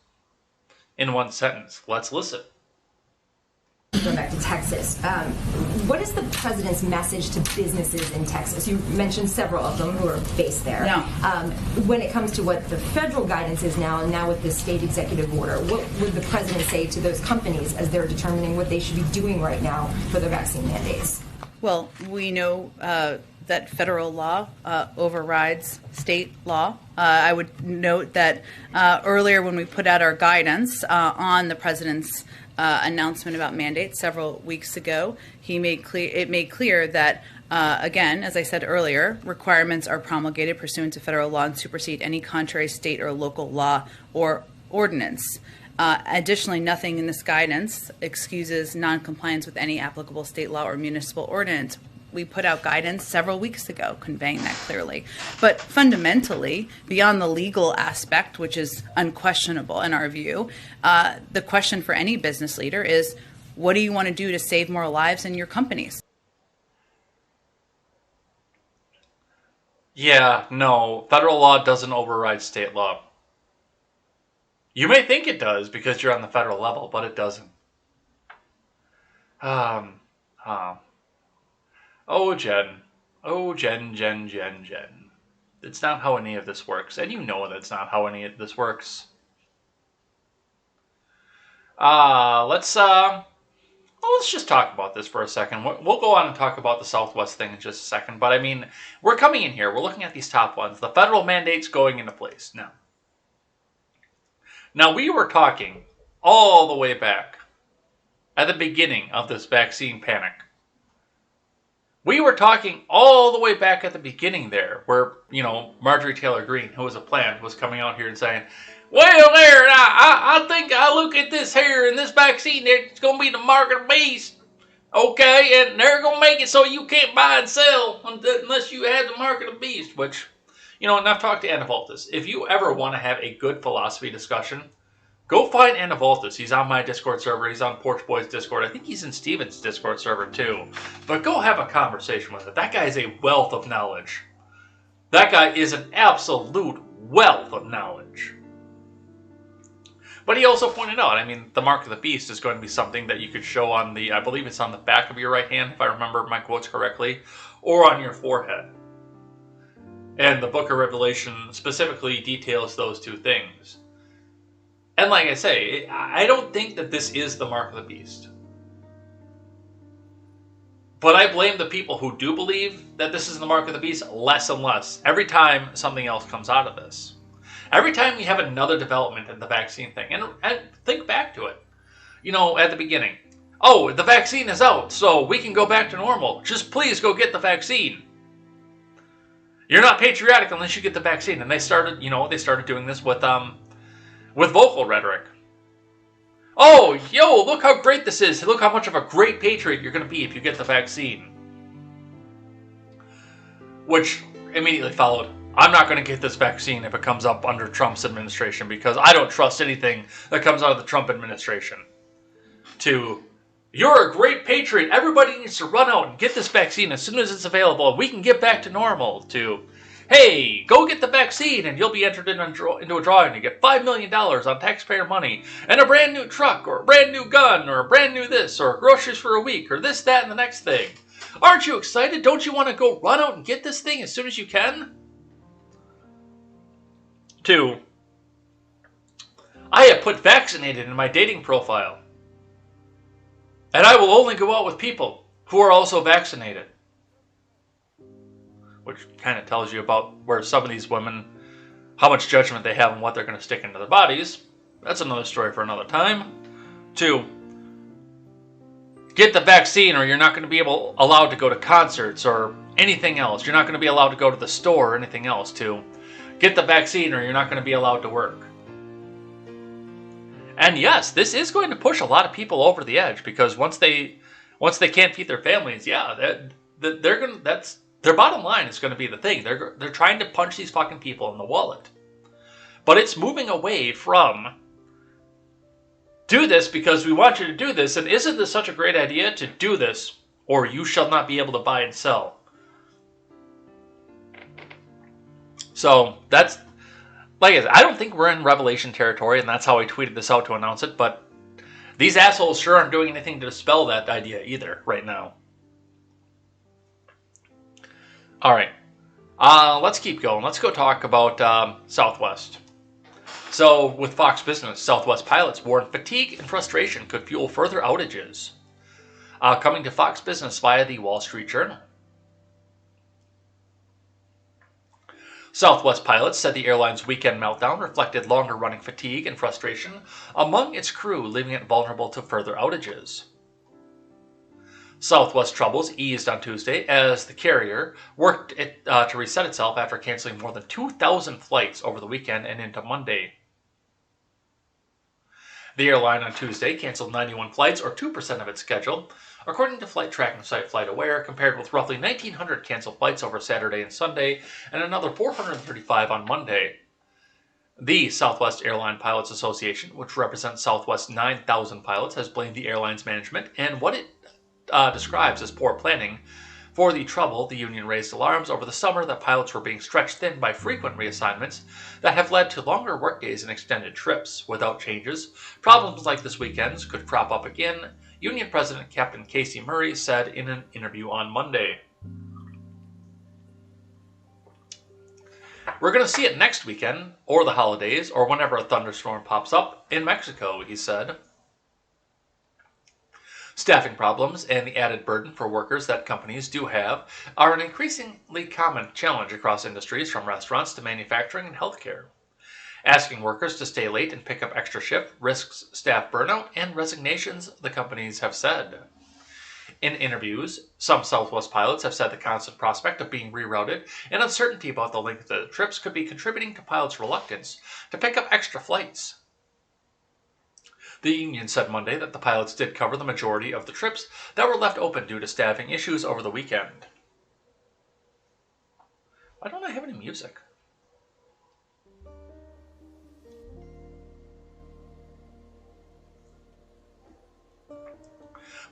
In one sentence, let's listen.
Going back to Texas, what is the president's message to businesses in Texas? You mentioned several of them who are based there.
Yeah.
When it comes to what the federal guidance is now, and now with the state executive order, what would the president say to those companies as they're determining what they should be doing right now for their vaccine mandates?
Well, we know that federal law overrides state law. I would note that earlier when we put out our guidance on the president's announcement about mandates several weeks ago, it made clear that, again, as I said earlier, requirements are promulgated pursuant to federal law and supersede any contrary state or local law or ordinance. Additionally, nothing in this guidance excuses noncompliance with any applicable state law or municipal ordinance. We put out guidance several weeks ago conveying that clearly. But fundamentally, beyond the legal aspect, which is unquestionable in our view, the question for any business leader is, what do you want to do to save more lives in your companies?
Yeah, no, federal law doesn't override state law. You may think it does because you're on the federal level, but it doesn't. Oh, Jen. Oh, Jen. It's not how any of this works, and you know that's not how any of this works. Let's just talk about this for a second. We'll go on and talk about the Southwest thing in just a second, but I mean, we're coming in here, we're looking at these top ones, the federal mandates going into place Now, we were talking all the way back at the beginning of this vaccine panic. We were talking all the way back at the beginning there, where, Marjorie Taylor Greene, who was a plant, was coming out here and saying, well, there, I think I look at this here and this vaccine, it's going to be the mark of the beast. Okay, and they're going to make it so you can't buy and sell unless you have the mark of the beast, which, and I've talked to Anna Voltis. If you ever want to have a good philosophy discussion, go find Anna Voltis. He's on my Discord server. He's on Porch Boys Discord. I think he's in Steven's Discord server too. But go have a conversation with him. That guy is a wealth of knowledge. That guy is an absolute wealth of knowledge. But he also pointed out, the mark of the beast is going to be something that you could show on I believe it's on the back of your right hand, if I remember my quotes correctly, or on your forehead. And the Book of Revelation specifically details those two things. And like I say, I don't think that this is the mark of the beast. But I blame the people who do believe that this is the mark of the beast less and less every time something else comes out of this. Every time we have another development in the vaccine thing. And think back to it. At the beginning. Oh, the vaccine is out, so we can go back to normal. Just please go get the vaccine. You're not patriotic unless you get the vaccine. And they started doing this with vocal rhetoric. Oh, look how great this is. Look how much of a great patriot you're going to be if you get the vaccine. Which immediately followed, I'm not going to get this vaccine if it comes up under Trump's administration because I don't trust anything that comes out of the Trump administration. To, you're a great patriot. Everybody needs to run out and get this vaccine as soon as it's available and we can get back to normal. To, hey, go get the vaccine and you'll be entered into a drawing to get $5 million on taxpayer money and a brand new truck or a brand new gun or a brand new this or groceries for a week or this, that, and the next thing. Aren't you excited? Don't you want to go run out and get this thing as soon as you can? 2, I have put vaccinated in my dating profile. And I will only go out with people who are also vaccinated. Which kind of tells you about where some of these women, how much judgment they have on what they're going to stick into their bodies. That's another story for another time. 2, get the vaccine or you're not going to be allowed to go to concerts or anything else. You're not going to be allowed to go to the store or anything else. 2, get the vaccine or you're not going to be allowed to work. And yes, this is going to push a lot of people over the edge because once they Once they can't feed their families, yeah, they're gonna. That's their bottom line is going to be the thing. They're trying to punch these fucking people in the wallet, but it's moving away from do this because we want you to do this, and isn't this such a great idea to do this, or you shall not be able to buy and sell. So that's, like I said, I don't think we're in Revelation territory, and that's how I tweeted this out to announce it, but these assholes sure aren't doing anything to dispel that idea either right now. All right, let's keep going. Let's go talk about Southwest. So, with Fox Business, Southwest pilots warn fatigue and frustration could fuel further outages. Coming to Fox Business via the Wall Street Journal. Southwest pilots said the airline's weekend meltdown reflected longer-running fatigue and frustration among its crew, leaving it vulnerable to further outages. Southwest troubles eased on Tuesday as the carrier worked to reset itself after canceling more than 2,000 flights over the weekend and into Monday. The airline on Tuesday canceled 91 flights, or 2% of its schedule, according to flight tracking site FlightAware, compared with roughly 1,900 canceled flights over Saturday and Sunday, and another 435 on Monday. The Southwest Airline Pilots Association, which represents Southwest's 9,000 pilots, has blamed the airline's management and what it describes as poor planning for the trouble. The union raised alarms over the summer that pilots were being stretched thin by frequent reassignments that have led to longer workdays and extended trips. Without changes, problems like this weekend's could crop up again, Union President Captain Casey Murray said in an interview on Monday. We're going to see it next weekend, or the holidays, or whenever a thunderstorm pops up in Mexico, he said. Staffing problems and the added burden for workers that companies do have are an increasingly common challenge across industries, from restaurants to manufacturing and healthcare. Asking workers to stay late and pick up extra shift risks staff burnout and resignations, the companies have said. In interviews, some Southwest pilots have said the constant prospect of being rerouted and uncertainty about the length of the trips could be contributing to pilots' reluctance to pick up extra flights. The union said Monday that the pilots did cover the majority of the trips that were left open due to staffing issues over the weekend. Why don't I have any music?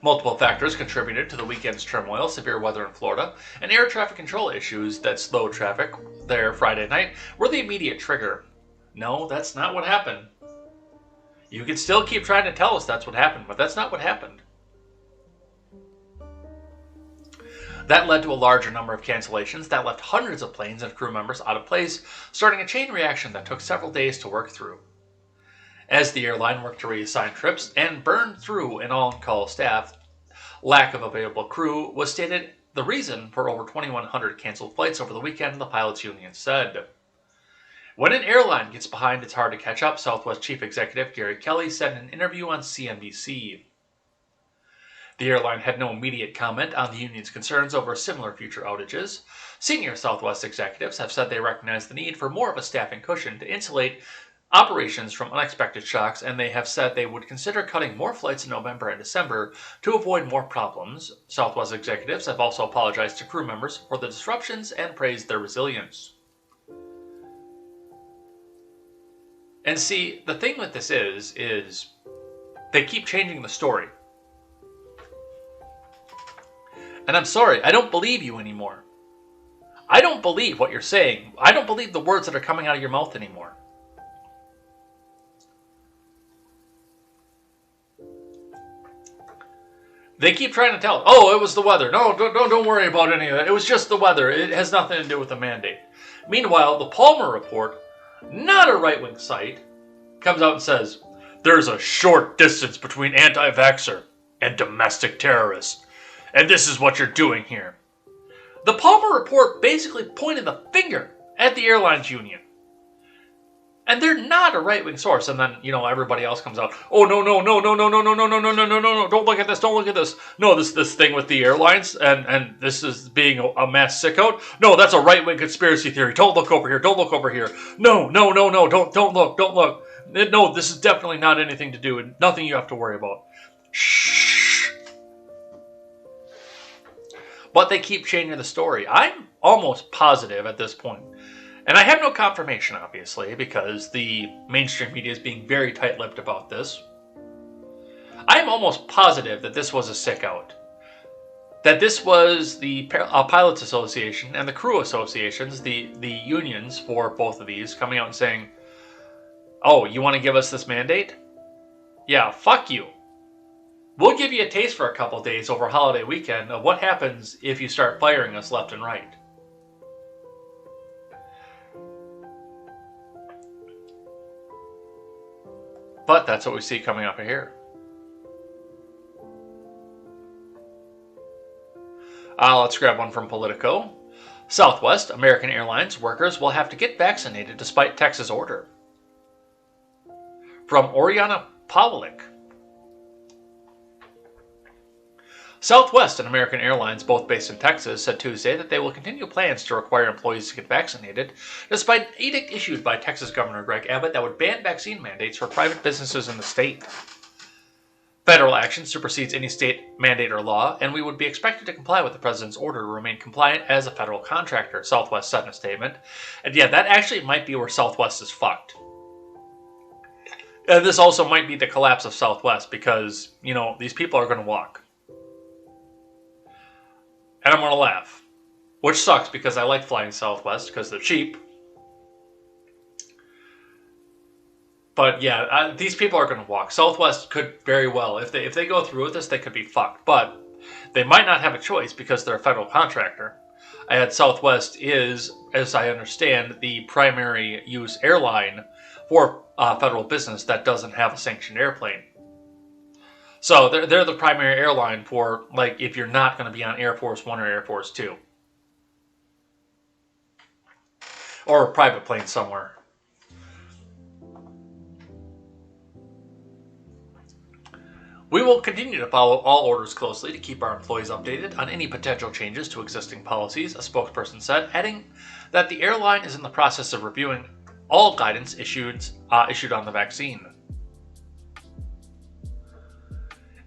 Multiple factors contributed to the weekend's turmoil: severe weather in Florida and air traffic control issues that slowed traffic there Friday night were the immediate trigger. No, that's not what happened. You can still keep trying to tell us that's what happened, but that's not what happened. That led to a larger number of cancellations that left hundreds of planes and crew members out of place, starting a chain reaction that took several days to work through. As the airline worked to reassign trips and burned through an on-call staff, lack of available crew was stated the reason for over 2,100 canceled flights over the weekend, the pilots union said. When an airline gets behind, it's hard to catch up, Southwest Chief Executive Gary Kelly said in an interview on CNBC. The airline had no immediate comment on the union's concerns over similar future outages. Senior Southwest executives have said they recognize the need for more of a staffing cushion to insulate operations from unexpected shocks, and they have said they would consider cutting more flights in November and December to avoid more problems. Southwest executives have also apologized to crew members for the disruptions and praised their resilience. And see, the thing with this is they keep changing the story. And I'm sorry, I don't believe you anymore. I don't believe what you're saying. I don't believe the words that are coming out of your mouth anymore. They keep trying to tell us, oh, it was the weather. No, don't worry about any of that. It was just the weather. It has nothing to do with the mandate. Meanwhile, the Palmer Report, not a right-wing site, comes out and says, there's a short distance between anti-vaxxer and domestic terrorists, and this is what you're doing here. The Palmer Report basically pointed the finger at the airlines union. And they're not a right-wing source. And then, everybody else comes out, oh, no, don't look at this. No, this thing with the airlines, and this is being a mass sicko. No, that's a right-wing conspiracy theory. Don't look over here. No, don't look. No, this is definitely not anything to do with, nothing you have to worry about. Shh. But they keep changing the story. I'm almost positive at this point, and I have no confirmation, obviously, because the mainstream media is being very tight-lipped about this. I'm almost positive that this was a sick out. That this was the Pilots Association and the crew associations, the unions for both of these, coming out and saying, oh, you want to give us this mandate? Yeah, fuck you. We'll give you a taste for a couple days over holiday weekend of what happens if you start firing us left and right. But that's what we see coming up here. Let's grab one from Politico. Southwest, American Airlines workers will have to get vaccinated despite Texas order. From Oriana Pawlik. Southwest and American Airlines, both based in Texas, said Tuesday that they will continue plans to require employees to get vaccinated, despite an edict issued by Texas Governor Greg Abbott that would ban vaccine mandates for private businesses in the state. Federal action supersedes any state mandate or law, and we would be expected to comply with the president's order to remain compliant as a federal contractor, Southwest said in a statement. And yeah, that actually might be where Southwest is fucked. And this also might be the collapse of Southwest because, you know, these people are going to walk. And I'm going to laugh. Which sucks because I like flying Southwest because they're cheap. But yeah, these people are going to walk. Southwest could very well, if they go through with this, they could be fucked. But they might not have a choice because they're a federal contractor. And Southwest is, as I understand, the primary use airline for federal business that doesn't have a sanctioned airplane. So they're the primary airline for, like, if you're not going to be on Air Force One or Air Force Two. Or a private plane somewhere. We will continue to follow all orders closely to keep our employees updated on any potential changes to existing policies, a spokesperson said, adding that the airline is in the process of reviewing all guidance issued on the vaccine.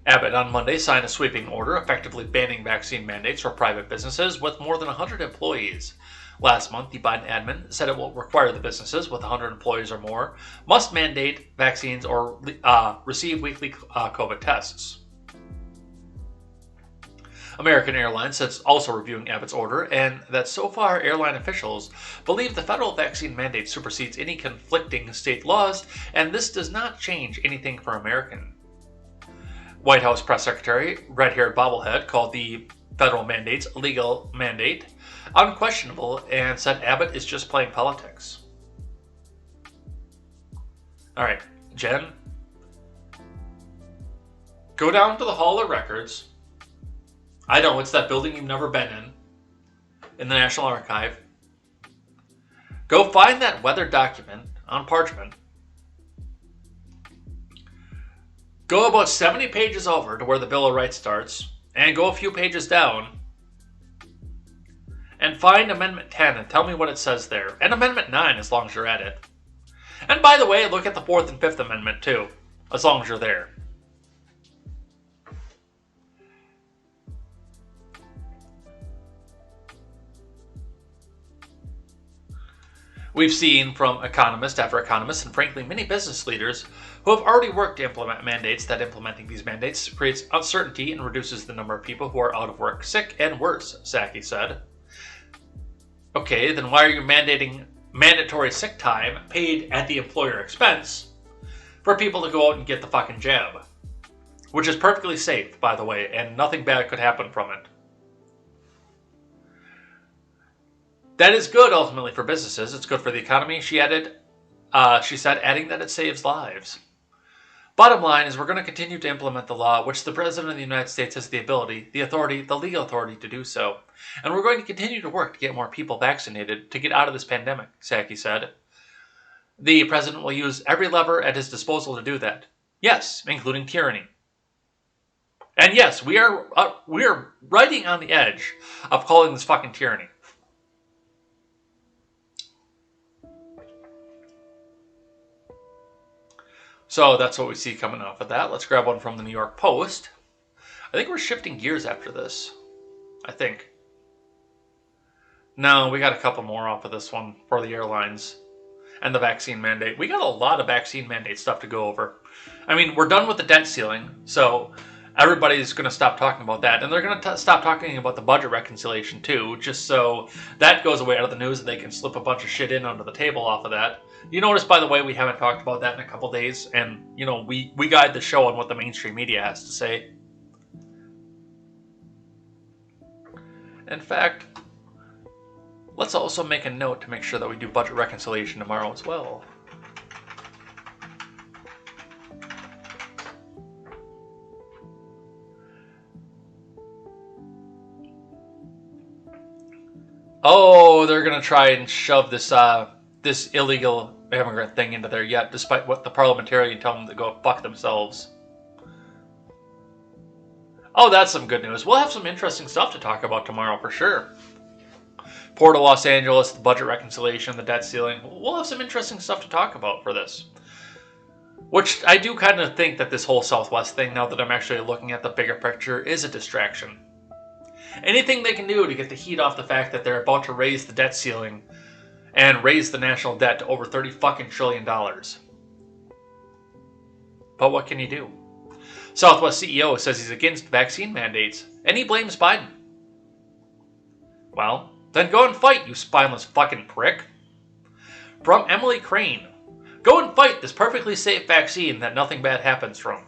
Abbott on Monday signed a sweeping order effectively banning vaccine mandates for private businesses with more than 100 employees. Last month, the Biden admin said it will require the businesses with 100 employees or more must mandate vaccines or receive weekly COVID tests. American Airlines says also reviewing Abbott's order and that so far airline officials believe the federal vaccine mandate supersedes any conflicting state laws, and this does not change anything for American. White House press secretary, red-haired bobblehead, called the federal mandates a legal mandate, unquestionable, and said Abbott is just playing politics. All right, Jen, go down to the Hall of Records. I know, it's that building you've never been in the National Archive. Go find that weather document on parchment. Go about 70 pages over to where the Bill of Rights starts, and go a few pages down, and find Amendment 10 and tell me what it says there. And Amendment 9, as long as you're at it. And by the way, look at the 4th and 5th Amendment too, as long as you're there. We've seen from economist after economist, and frankly many business leaders, who have already worked to implement mandates, that implementing these mandates creates uncertainty and reduces the number of people who are out of work, sick, and worse, Psaki said. Okay, then why are you mandating mandatory sick time paid at the employer expense for people to go out and get the fucking jab? Which is perfectly safe, by the way, and nothing bad could happen from it. That is good, ultimately, for businesses. It's good for the economy, she added. She said, adding that it saves lives. Bottom line is we're going to continue to implement the law, which the President of the United States has the ability, the authority, the legal authority to do so. And we're going to continue to work to get more people vaccinated to get out of this pandemic, Psaki said. The President will use every lever at his disposal to do that. Yes, including tyranny. And yes, we are riding on the edge of calling this fucking tyranny. So that's what we see coming off of that. Let's grab one from the New York Post. I think we're shifting gears after this. I think. No, we got a couple more off of this one for the airlines and the vaccine mandate. We got a lot of vaccine mandate stuff to go over. I mean, we're done with the debt ceiling, so everybody's going to stop talking about that. And they're going to stop talking about the budget reconciliation, too, just so that goes away out of the news and they can slip a bunch of shit in under the table off of that. You notice, by the way, we haven't talked about that in a couple days, and, you know, we guide the show on what the mainstream media has to say. In fact, let's also make a note to make sure that we do budget reconciliation tomorrow as well. Oh, they're gonna try and shove this this illegal immigrant thing into there yet, despite what the parliamentarian told them to go fuck themselves. Oh, that's some good news. We'll have some interesting stuff to talk about tomorrow for sure. Port of Los Angeles, the budget reconciliation, the debt ceiling. We'll have some interesting stuff to talk about for this. Which I do kind of think that this whole Southwest thing, now that I'm actually looking at the bigger picture, is a distraction. Anything they can do to get the heat off the fact that they're about to raise the debt ceiling and raise the national debt to over $30 fucking trillion. But what can you do? Southwest CEO says he's against vaccine mandates, and he blames Biden. Well, then go and fight, you spineless fucking prick. From Emily Crane. Go and fight this perfectly safe vaccine that nothing bad happens from.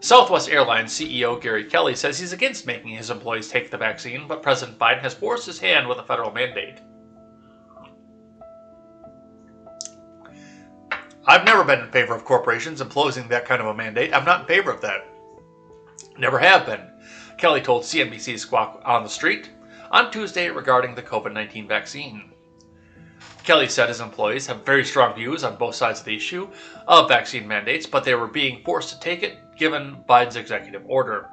Southwest Airlines CEO Gary Kelly says he's against making his employees take the vaccine, but President Biden has forced his hand with a federal mandate. I've never been in favor of corporations imposing that kind of a mandate. I'm not in favor of that. Never have been, Kelly told CNBC's Squawk on the Street on Tuesday regarding the COVID-19 vaccine. Kelly said his employees have very strong views on both sides of the issue of vaccine mandates, but they were being forced to take it given Biden's executive order.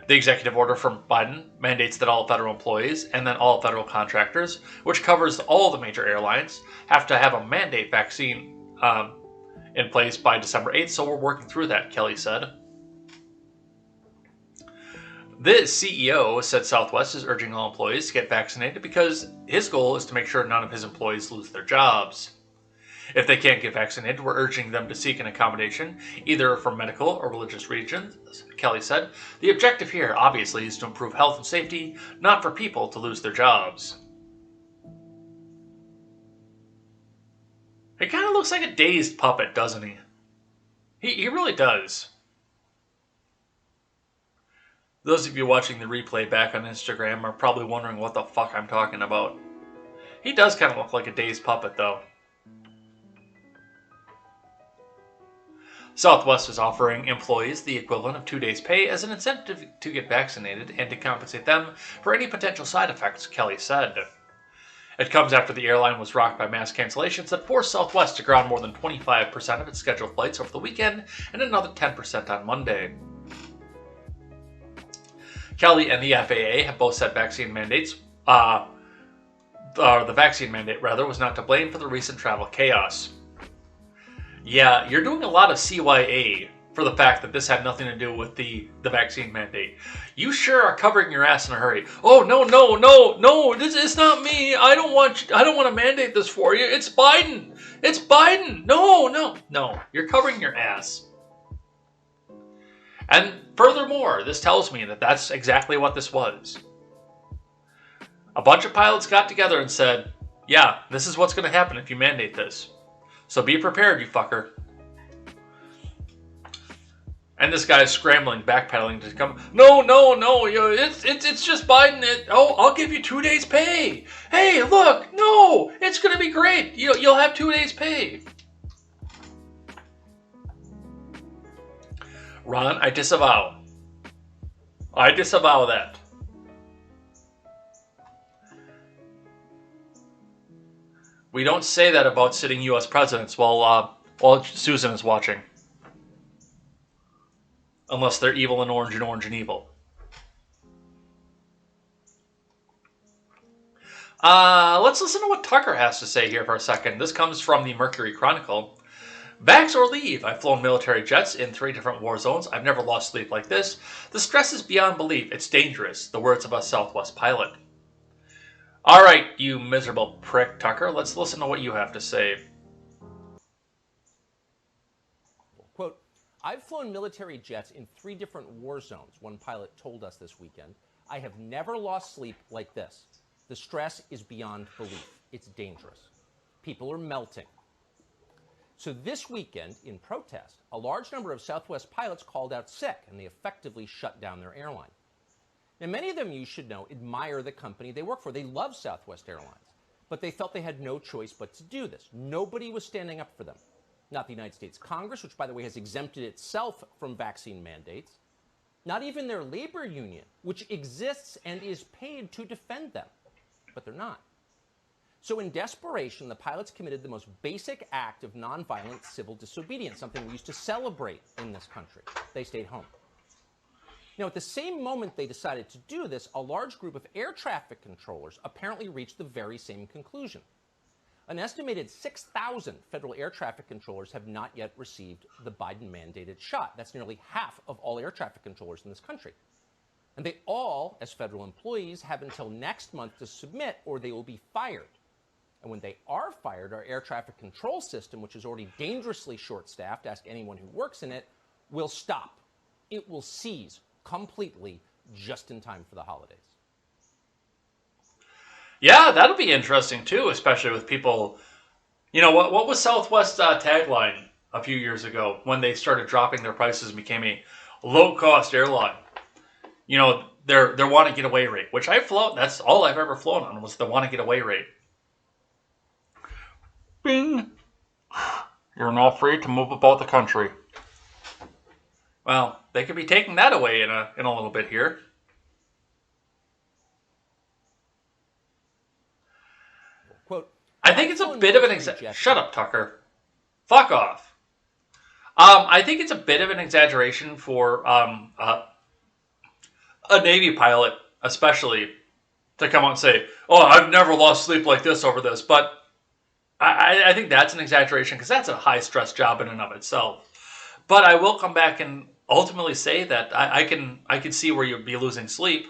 The executive order from Biden mandates that all federal employees and then all federal contractors, which covers all the major airlines, have to have a mandate vaccine in place by December 8th, so we're working through that, Kelly said. The CEO said Southwest is urging all employees to get vaccinated because his goal is to make sure none of his employees lose their jobs. If they can't get vaccinated, we're urging them to seek an accommodation, either for medical or religious reasons, Kelly said. The objective here, obviously, is to improve health and safety, not for people to lose their jobs. He kind of looks like a dazed puppet, doesn't he? He really does. Those of you watching the replay back on Instagram are probably wondering what the fuck I'm talking about. He does kind of look like a dazed puppet, though. Southwest is offering employees the equivalent of 2 days' pay as an incentive to get vaccinated and to compensate them for any potential side effects, Kelly said. It comes after the airline was rocked by mass cancellations that forced Southwest to ground more than 25% of its scheduled flights over the weekend and another 10% on Monday. Kelly and the FAA have both said vaccine mandates, the vaccine mandate rather, was not to blame for the recent travel chaos. Yeah, you're doing a lot of CYA for the fact that this had nothing to do with the vaccine mandate. You sure are covering your ass in a hurry. Oh, no, this is not me. I don't want to mandate this for you. It's Biden. It's Biden. No, you're covering your ass. And furthermore, this tells me that that's exactly what this was. A bunch of pilots got together and said, yeah, this is what's going to happen if you mandate this. So be prepared, you fucker. And this guy's scrambling, backpedaling to come. No, it's just Biden. I'll give you 2 days' pay. Hey, look, no, it's going to be great. You'll have 2 days' pay. Ron, I disavow. I disavow that. We don't say that about sitting U.S. presidents while Susan is watching. Unless they're evil and orange and evil. Let's listen to what Tucker has to say here for a second. This comes from the Mercury Chronicle. Vax or leave. I've flown military jets in 3 different war zones. I've never lost sleep like this. The stress is beyond belief. It's dangerous. The words of a Southwest pilot. All right, you miserable prick, Tucker. Let's listen to what you have to say.
Quote, I've flown military jets in 3 different war zones, one pilot told us this weekend. I have never lost sleep like this. The stress is beyond belief. It's dangerous. People are melting. So this weekend, in protest, a large number of Southwest pilots called out sick, and they effectively shut down their airline. Now, many of them, you should know, admire the company they work for. They love Southwest Airlines. But they felt they had no choice but to do this. Nobody was standing up for them. Not the United States Congress, which, by the way, has exempted itself from vaccine mandates. Not even their labor union, which exists and is paid to defend them. But they're not. So in desperation, the pilots committed the most basic act of nonviolent civil disobedience, something we used to celebrate in this country. They stayed home. Now, at the same moment they decided to do this, a large group of air traffic controllers apparently reached the very same conclusion. An estimated 6,000 federal air traffic controllers have not yet received the Biden-mandated shot. That's nearly half of all air traffic controllers in this country. And they all, as federal employees, have until next month to submit or they will be fired. And when they are fired, our air traffic control system, which is already dangerously short-staffed, ask anyone who works in it, will stop. It will cease completely just in time for the holidays.
Yeah, that'll be interesting too, especially with people. You know, what was Southwest's tagline a few years ago when they started dropping their prices and became a low-cost airline? You know, their want to get away rate, which I've flown. That's all I've ever flown on was the want to get away rate. Bing. You're now free to move about the country. Well, they could be taking that away in a little bit here.
Quote,
I think it's a bit of an Shut up, Tucker. Fuck off. I think it's a bit of an exaggeration for a Navy pilot, especially, to come out and say, "Oh, I've never lost sleep like this over this." But I think that's an exaggeration because that's a high-stress job in and of itself. But I will come back and ultimately say that I can see where you'd be losing sleep.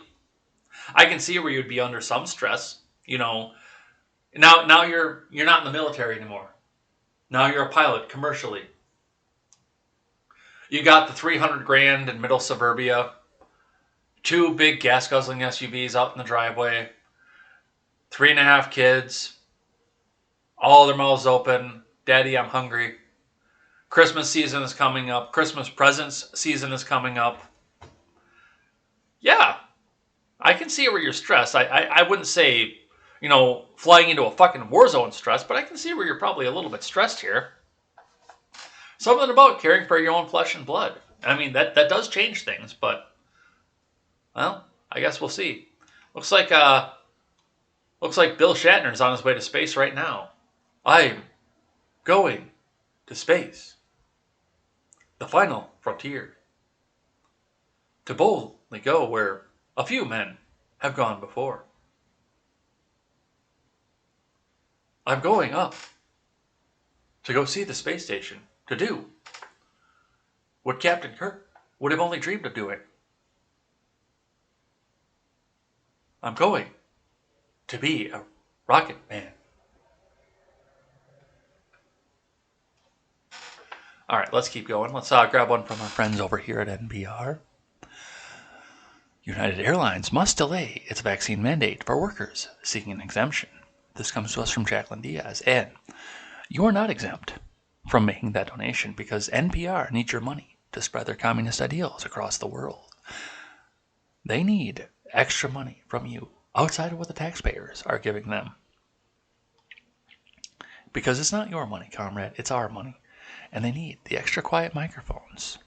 I can see where you'd be under some stress. You know, now you're not in the military anymore. Now you're a pilot commercially. You got the $300,000 in middle suburbia, 2 big gas-guzzling SUVs out in the driveway, 3.5 kids. All their mouths open. Daddy, I'm hungry. Christmas season is coming up. Christmas presents season is coming up. Yeah, I can see where you're stressed. I wouldn't say, you know, flying into a fucking war zone stress, but I can see where you're probably a little bit stressed here. Something about caring for your own flesh and blood. I mean, that does change things, but, well, I guess we'll see. Looks like Bill Shatner's on his way to space right now. I'm going to space. The final frontier. To boldly go where a few men have gone before. I'm going up to go see the space station, to do what Captain Kirk would have only dreamed of doing. I'm going to be a rocket man. All right, let's keep going. Let's grab one from our friends over here at NPR. United Airlines must delay its vaccine mandate for workers seeking an exemption. This comes to us from Jacqueline Diaz. And you are not exempt from making that donation because NPR needs your money to spread their communist ideals across the world. They need extra money from you outside of what the taxpayers are giving them. Because it's not your money, comrade. It's our money. And they need the extra quiet microphones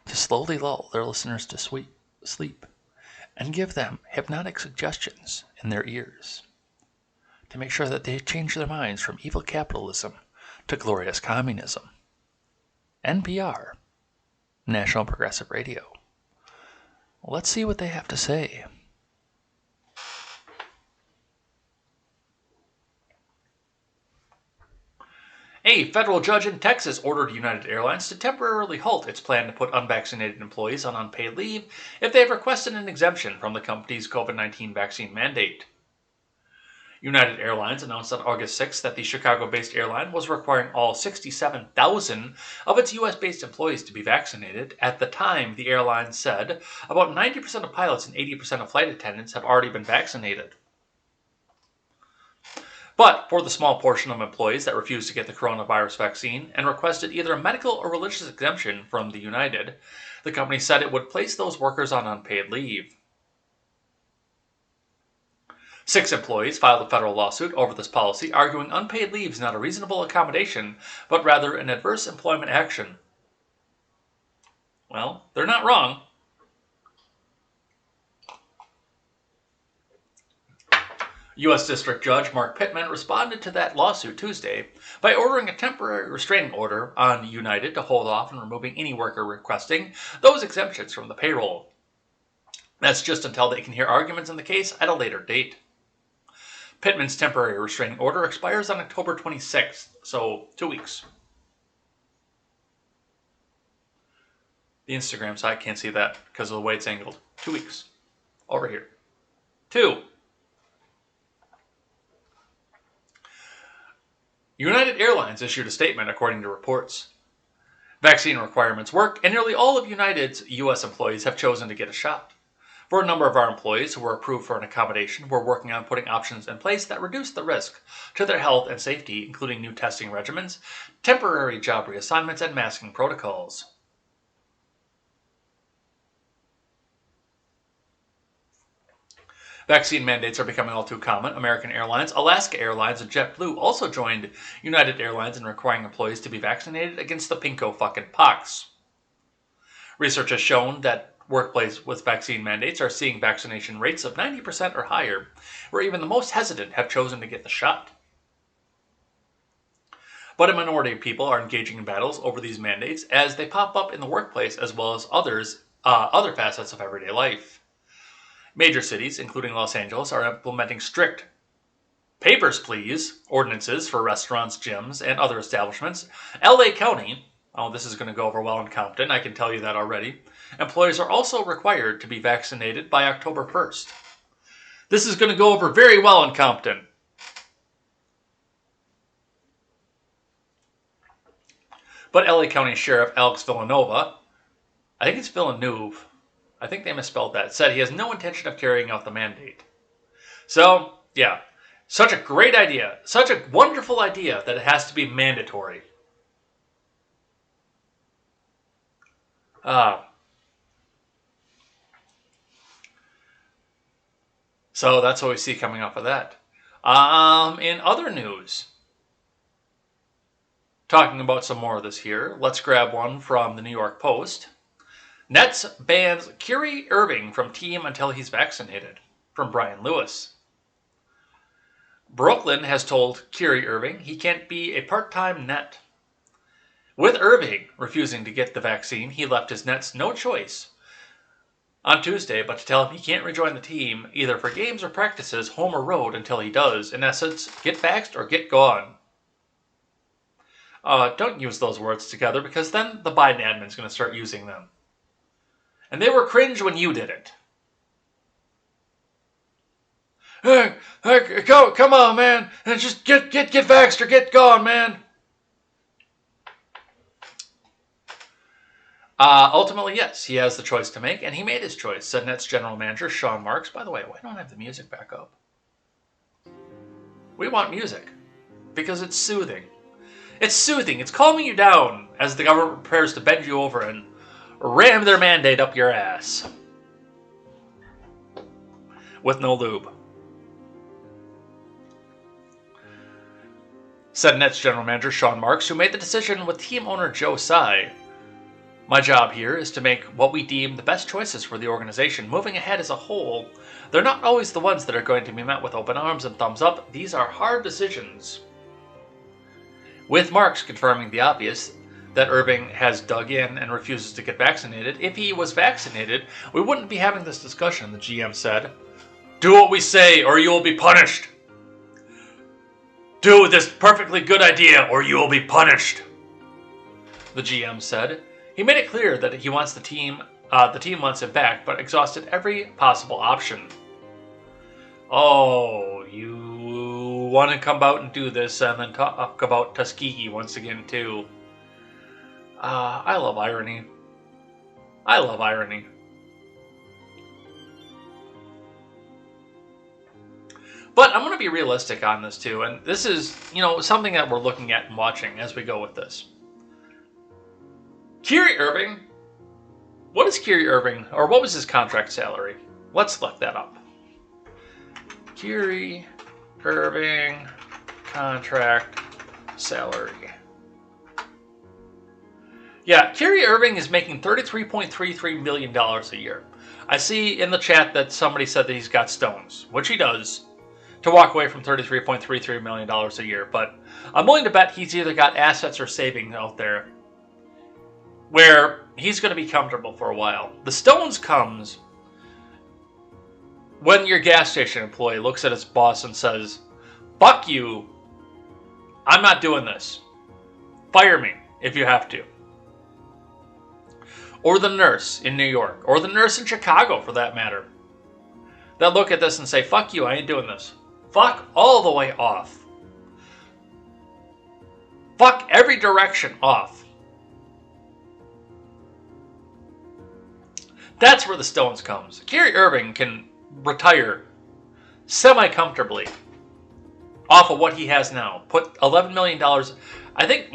to slowly lull their listeners to sleep and give them hypnotic suggestions in their ears to make sure that they change their minds from evil capitalism to glorious communism. NPR, National Progressive Radio. Let's see what they have to say. A federal judge in Texas ordered United Airlines to temporarily halt its plan to put unvaccinated employees on unpaid leave if they have requested an exemption from the company's COVID-19 vaccine mandate. United Airlines announced on August 6 that the Chicago-based airline was requiring all 67,000 of its U.S.-based employees to be vaccinated. At the time, the airline said about 90% of pilots and 80% of flight attendants have already been vaccinated. But for the small portion of employees that refused to get the coronavirus vaccine and requested either a medical or religious exemption from the United, the company said it would place those workers on unpaid leave. 6 employees filed a federal lawsuit over this policy, arguing unpaid leave is not a reasonable accommodation, but rather an adverse employment action. Well, they're not wrong. U.S. District Judge Mark Pittman responded to that lawsuit Tuesday by ordering a temporary restraining order on United to hold off on removing any worker requesting those exemptions from the payroll. That's just until they can hear arguments in the case at a later date. Pittman's temporary restraining order expires on October 26th, so 2 weeks. The Instagram site can't see that because of the way it's angled. 2 weeks. Over here. 2. United Airlines issued a statement according to reports. Vaccine requirements work, and nearly all of United's U.S. employees have chosen to get a shot. For a number of our employees who were approved for an accommodation, we're working on putting options in place that reduce the risk to their health and safety, including new testing regimens, temporary job reassignments, and masking protocols. Vaccine mandates are becoming all too common. American Airlines, Alaska Airlines, and JetBlue also joined United Airlines in requiring employees to be vaccinated against the pinko fucking pox. Research has shown that workplaces with vaccine mandates are seeing vaccination rates of 90% or higher, where even the most hesitant have chosen to get the shot. But a minority of people are engaging in battles over these mandates as they pop up in the workplace as well as other facets of everyday life. Major cities, including Los Angeles, are implementing strict papers, please ordinances for restaurants, gyms, and other establishments. LA County, oh, this is going to go over well in Compton, I can tell you that already. Employees are also required to be vaccinated by October 1st. This is going to go over very well in Compton. But LA County Sheriff Alex Villanova, I think it's Villeneuve, I think they misspelled that, said he has no intention of carrying out the mandate. So, yeah, such a great idea, such a wonderful idea that it has to be mandatory. So that's what we see coming off of that. In other news, talking about some more of this here, let's grab one from the New York Post. Nets bans Kyrie Irving from team until he's vaccinated, from Brian Lewis. Brooklyn has told Kyrie Irving he can't be a part-time Net. With Irving refusing to get the vaccine, he left his Nets no choice on Tuesday but to tell him he can't rejoin the team either for games or practices, home or road, until he does. In essence, get vaxxed or get gone. Don't use those words together because then the Biden admin's going to start using them. And they were cringe when you did it. Hey, come on, man. And just get vaxxed or get gone, man. Ultimately, yes, he has the choice to make, and he made his choice, said Nets general manager Sean Marks. By the way, why don't I have the music back up? We want music because it's soothing. It's soothing. It's calming you down as the government prepares to bend you over and ram their mandate up your ass. With no lube. Said Nets general manager Sean Marks, who made the decision with team owner Joe Tsai. My job here is to make what we deem the best choices for the organization. Moving ahead as a whole, they're not always the ones that are going to be met with open arms and thumbs up. These are hard decisions. With Marks confirming the obvious, that Irving has dug in and refuses to get vaccinated. If he was vaccinated, we wouldn't be having this discussion, the GM said. Do what we say or you will be punished. Do this perfectly good idea or you will be punished, the GM said. He made it clear that he wants the team wants him back, but exhausted every possible option. Oh, you want to come out and do this and then talk about Tuskegee once again, too. I love irony. I love irony. But I'm going to be realistic on this, too. And this is, something that we're looking at and watching as we go with this. Kyrie Irving. What is Kyrie Irving, or what was his contract salary? Let's look that up. Kyrie Irving contract salary. Yeah, Kyrie Irving is making $33.33 million a year. I see in the chat that somebody said that he's got stones, which he does, to walk away from $33.33 million a year. But I'm willing to bet he's either got assets or savings out there where he's going to be comfortable for a while. The stones comes when your gas station employee looks at his boss and says, "Fuck you, I'm not doing this. Fire me if you have to." Or the nurse in New York, or the nurse in Chicago for that matter, that look at this and say, "Fuck you, I ain't doing this." Fuck all the way off. Fuck every direction off. That's where the stones comes. Kyrie Irving can retire semi-comfortably off of what he has now. Put $11 million, I think,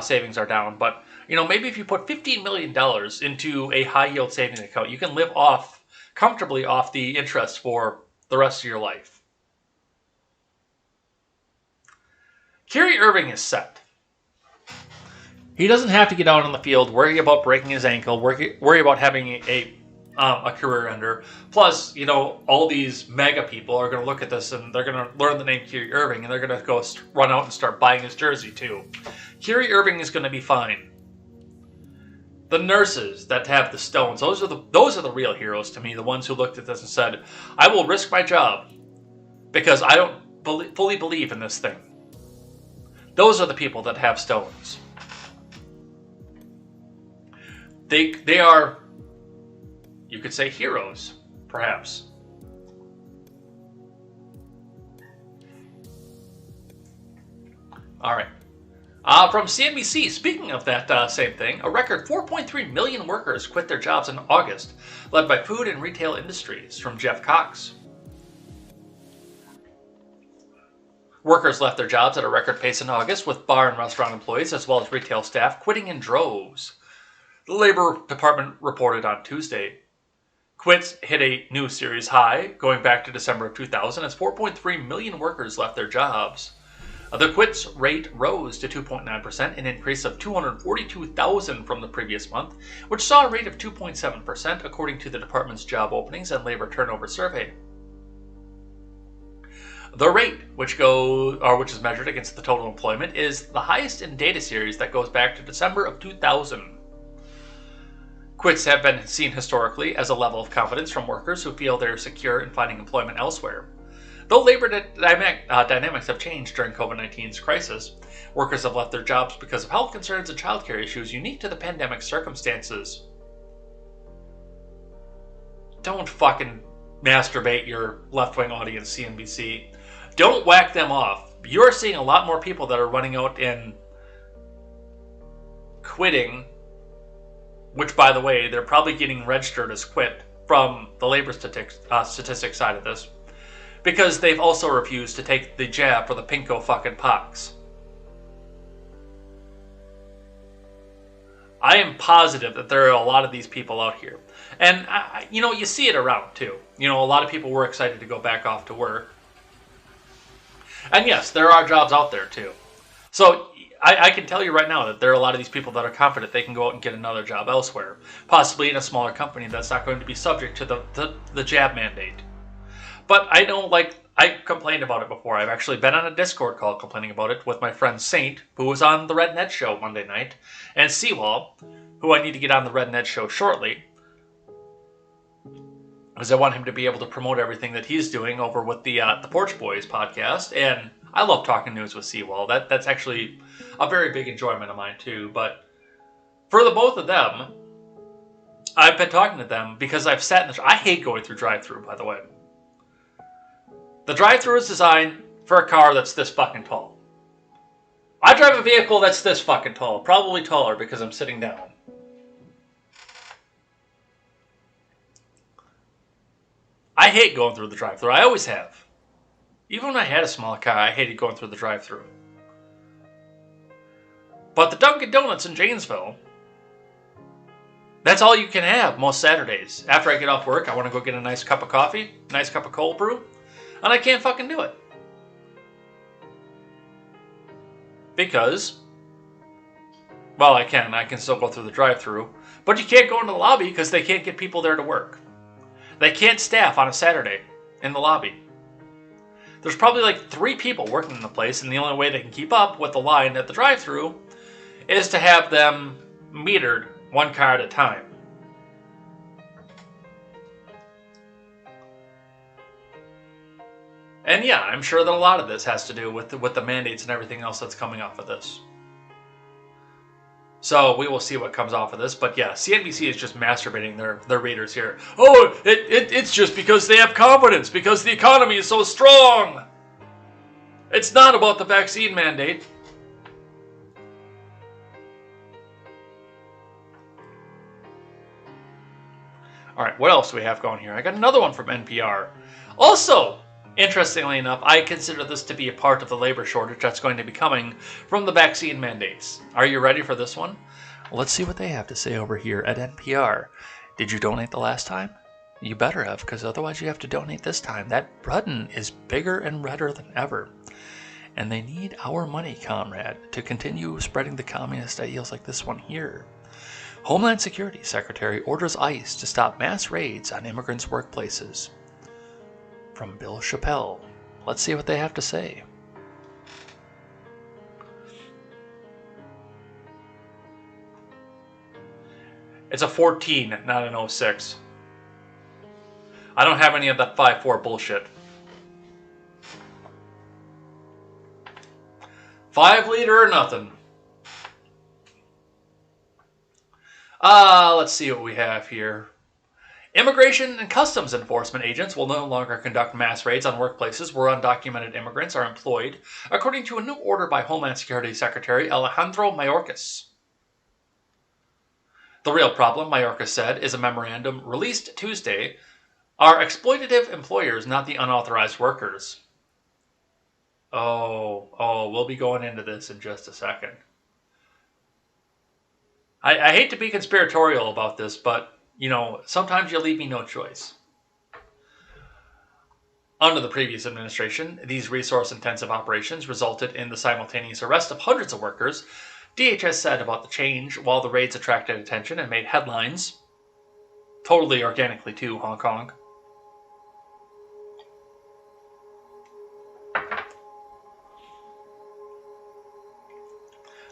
savings are down, but, maybe if you put $15 million into a high-yield savings account, you can live comfortably off the interest for the rest of your life. Kyrie Irving is set. He doesn't have to get out on the field, worry about breaking his ankle, worry about having a career ender. Plus, all these mega people are going to look at this and they're going to learn the name Kyrie Irving and they're going to go run out and start buying his jersey too. Kyrie Irving is going to be fine. The nurses that have the stones, those are the real heroes to me. The ones who looked at this and said, "I will risk my job because I don't fully believe in this thing." Those are the people that have stones. They are, you could say, heroes, perhaps. All right. From CNBC, speaking of that same thing, a record 4.3 million workers quit their jobs in August, led by food and retail industries, from Jeff Cox. Workers left their jobs at a record pace in August, with bar and restaurant employees as well as retail staff quitting in droves. The Labor Department reported on Tuesday. Quits hit a new series high, going back to December of 2000, as 4.3 million workers left their jobs. The quits rate rose to 2.9%, an increase of 242,000 from the previous month, which saw a rate of 2.7%, according to the department's job openings and labor turnover survey. The rate, which is measured against the total employment, is the highest in data series that goes back to December of 2000. Quits have been seen historically as a level of confidence from workers who feel they're secure in finding employment elsewhere. Though labor dynamics have changed during COVID-19's crisis, workers have left their jobs because of health concerns and childcare issues unique to the pandemic circumstances. Don't fucking masturbate your left-wing audience, CNBC. Don't whack them off. You're seeing a lot more people that are running out and quitting, which, by the way, they're probably getting registered as quit from the labor statistics side of this, because they've also refused to take the jab for the pinko fucking pox. I am positive that there are a lot of these people out here. And, you see it around, too. A lot of people were excited to go back off to work. And yes, there are jobs out there, too. So, I can tell you right now that there are a lot of these people that are confident they can go out and get another job elsewhere. Possibly in a smaller company that's not going to be subject to the jab mandate. But I complained about it before. I've actually been on a Discord call complaining about it with my friend Saint, who was on the Red Net Show Monday night, and Seawall, who I need to get on the Red Net Show shortly, because I want him to be able to promote everything that he's doing over with the Porch Boys podcast, and I love talking news with Seawall. That's actually a very big enjoyment of mine too. But for the both of them, I've been talking to them because I've sat in the... I hate going through drive-thru, by the way. The drive-thru is designed for a car that's this fucking tall. I drive a vehicle that's this fucking tall. Probably taller because I'm sitting down. I hate going through the drive-thru. I always have. Even when I had a small car, I hated going through the drive-thru. But the Dunkin' Donuts in Janesville, that's all you can have most Saturdays. After I get off work, I want to go get a nice cup of coffee, nice cup of cold brew, and I can't fucking do it. Because, well, I can still go through the drive-thru, but you can't go into the lobby because they can't get people there to work. They can't staff on a Saturday in the lobby. There's probably like 3 people working in the place, and the only way they can keep up with the line at the drive-thru is to have them metered one car at a time. And yeah, I'm sure that a lot of this has to do with the mandates and everything else that's coming off of this. So we will see what comes off of this. But yeah, CNBC is just masturbating their readers here. Oh, it's just because they have confidence, because the economy is so strong. It's not about the vaccine mandate. All right, what else do we have going here? I got another one from NPR. Also, interestingly enough, I consider this to be a part of the labor shortage that's going to be coming from the vaccine mandates. Are you ready for this one? Let's see what they have to say over here at NPR. Did you donate the last time? You better have, because otherwise you have to donate this time. That button is bigger and redder than ever. And they need our money, comrade, to continue spreading the communist ideals like this one here. Homeland Security Secretary orders ICE to stop mass raids on immigrants' workplaces. From Bill Chappelle. Let's see what they have to say. It's a 14, not an 06. I don't have any of that 5-4 bullshit. 5 liter or nothing. Let's see what we have here. Immigration and Customs Enforcement agents will no longer conduct mass raids on workplaces where undocumented immigrants are employed, according to a new order by Homeland Security Secretary Alejandro Mayorkas. The real problem, Mayorkas said, is a memorandum released Tuesday, are exploitative employers, not the unauthorized workers. Oh, we'll be going into this in just a second. I hate to be conspiratorial about this, but, you know, sometimes you leave me no choice. Under the previous administration, these resource-intensive operations resulted in the simultaneous arrest of hundreds of workers. DHS said about the change, while the raids attracted attention and made headlines, totally organically too, Hong Kong.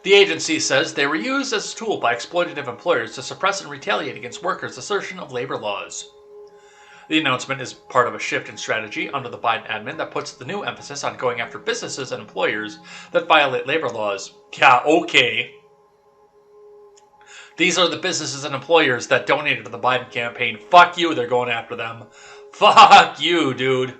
The agency says they were used as a tool by exploitative employers to suppress and retaliate against workers' assertion of labor laws. The announcement is part of a shift in strategy under the Biden admin that puts the new emphasis on going after businesses and employers that violate labor laws. Yeah, okay. These are the businesses and employers that donated to the Biden campaign. Fuck you, they're going after them. Fuck you, dude.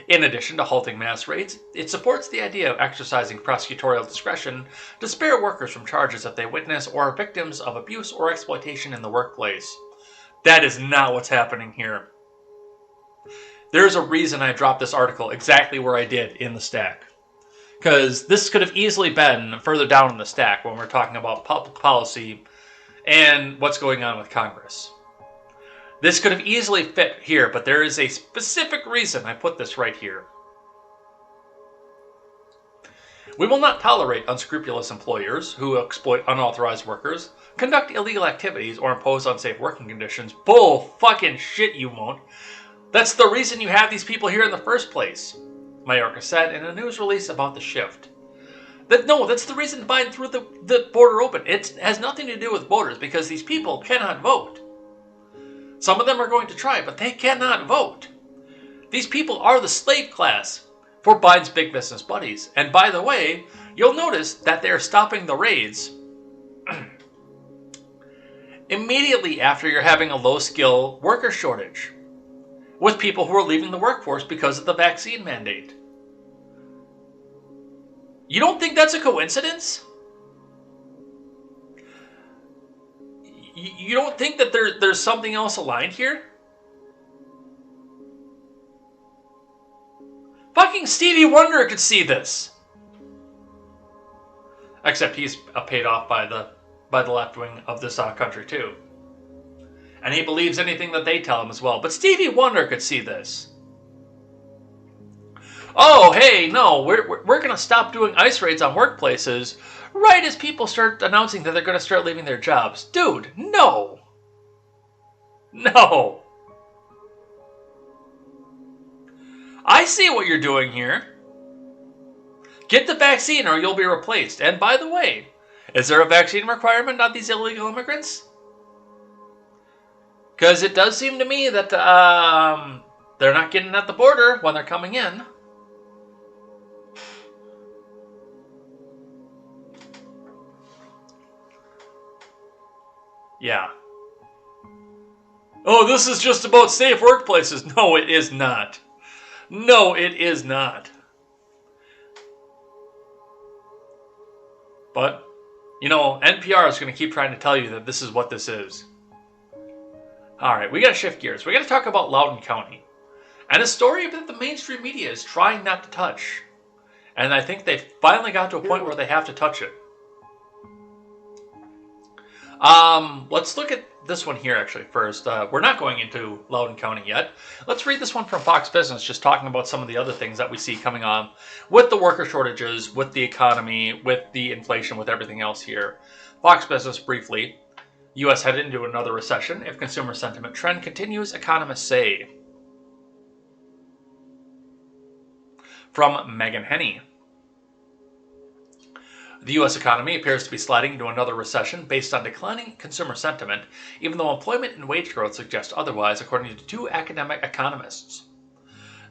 In addition to halting mass raids, it supports the idea of exercising prosecutorial discretion to spare workers from charges if they witness or are victims of abuse or exploitation in the workplace. That is not what's happening here. There's a reason I dropped this article exactly where I did in the stack. Because this could have easily been further down in the stack when we're talking about public policy and what's going on with Congress. This could have easily fit here, but there is a specific reason I put this right here. We will not tolerate unscrupulous employers who exploit unauthorized workers, conduct illegal activities, or impose unsafe working conditions. Bull fucking shit you won't. That's the reason you have these people here in the first place, Mayorkas said in a news release about the shift. That's the reason Biden threw the border open. It has nothing to do with voters because these people cannot vote. Some of them are going to try, but they cannot vote. These people are the slave class. for Biden's big business buddies. And by the way, you'll notice that they're stopping the raids immediately after you're having a low-skill worker shortage with people who are leaving the workforce because of the vaccine mandate. You don't think that's a coincidence? You don't think that there's something else aligned here? Fucking Stevie Wonder could see this. Except he's paid off by the left wing of this country too. And he believes anything that they tell him as well. But Stevie Wonder could see this. Oh, hey, no, we're going to stop doing ICE raids on workplaces right as people start announcing that they're going to start leaving their jobs. Dude, no. No. I see what you're doing here. Get the vaccine or you'll be replaced. And by the way, is there a vaccine requirement on these illegal immigrants? Because it does seem to me that they're not getting at the border when they're coming in. Yeah. Oh, this is just about safe workplaces. No, it is not. No, it is not. But, you know, NPR is going to keep trying to tell you that this is what this is. Alright, we got to shift gears. We got to talk about Loudoun County. And a story that the mainstream media is trying not to touch. And I think they finally got to a point where they have to touch it. Let's look at this one here actually first. We're not going into Loudoun County yet. Let's read this one from Fox Business, just talking about some of the other things that we see coming on with the worker shortages, with the economy, with the inflation, with everything else here. Fox Business briefly. U.S. headed into another recession if consumer sentiment trend continues, economists say. From Megan Henney. The U.S. economy appears to be sliding into another recession based on declining consumer sentiment, even though employment and wage growth suggest otherwise, according to two academic economists.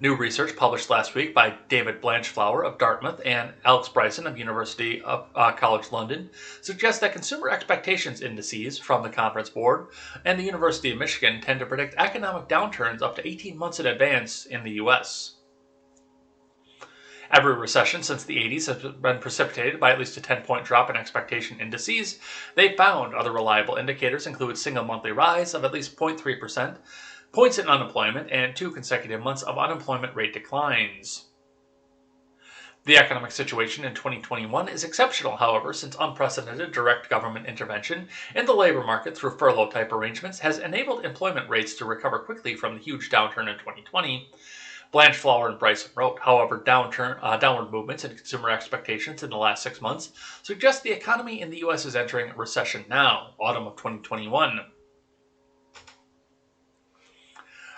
New research published last week by David Blanchflower of Dartmouth and Alex Bryson of University of College London suggests that consumer expectations indices from the Conference Board and the University of Michigan tend to predict economic downturns up to 18 months in advance in the U.S. Every recession since the 80s has been precipitated by at least a 10-point drop in expectation indices. They found other reliable indicators include single monthly rise of at least 0.3%, points in unemployment, and 2 consecutive months of unemployment rate declines. The economic situation in 2021 is exceptional, however, since unprecedented direct government intervention in the labor market through furlough-type arrangements has enabled employment rates to recover quickly from the huge downturn in 2020. Blanchflower and Bryson wrote, however, downward movements in consumer expectations in the last 6 months suggest the economy in the U.S. is entering a recession now, autumn of 2021.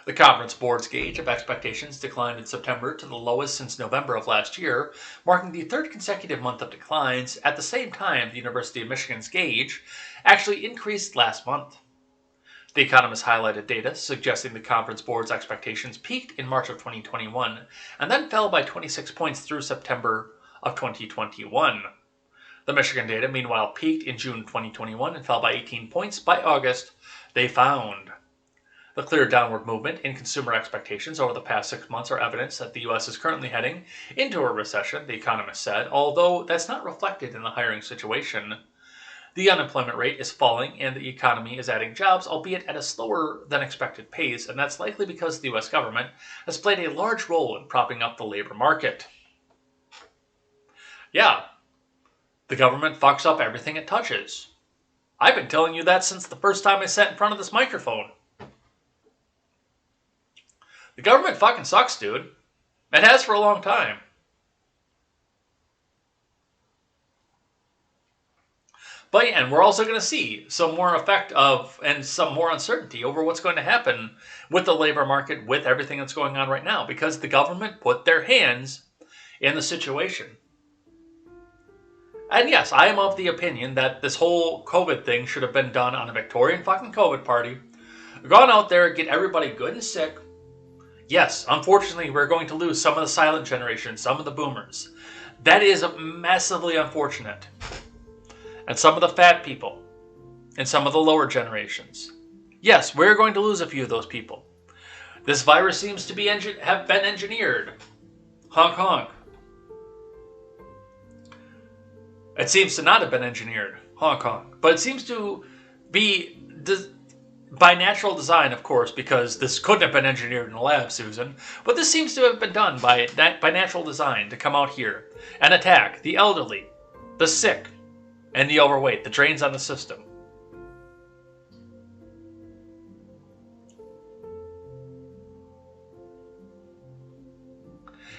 The Conference Board's gauge of expectations declined in September to the lowest since November of last year, marking the third consecutive month of declines. At the same time, the University of Michigan's gauge actually increased last month. The economists highlighted data suggesting the Conference Board's expectations peaked in March of 2021 and then fell by 26 points through September of 2021. The Michigan data, meanwhile, peaked in June 2021 and fell by 18 points by August, they found. The clear downward movement in consumer expectations over the past 6 months are evidence that the U.S. is currently heading into a recession, the economist said, although that's not reflected in the hiring situation. The unemployment rate is falling and the economy is adding jobs, albeit at a slower than expected pace, and that's likely because the U.S. government has played a large role in propping up the labor market. Yeah, the government fucks up everything it touches. I've been telling you that since the first time I sat in front of this microphone. The government fucking sucks, dude. It has for a long time. But yeah, and we're also going to see some more effect of and some more uncertainty over what's going to happen with the labor market, with everything that's going on right now, because the government put their hands in the situation. And yes, I am of the opinion that this whole COVID thing should have been done on a Victorian fucking COVID party. Gone out there, get everybody good and sick, Yes, unfortunately, we're going to lose some of the silent generation, some of the boomers. That is massively unfortunate. And some of the fat people, and some of the lower generations. Yes, we're going to lose a few of those people. This virus seems to have been engineered. Honk honk. It seems to not have been engineered. Honk honk. But it seems to be by natural design, of course, because this couldn't have been engineered in a lab, Susan. But this seems to have been done by natural design to come out here and attack the elderly, the sick, and the overweight, the drains on the system.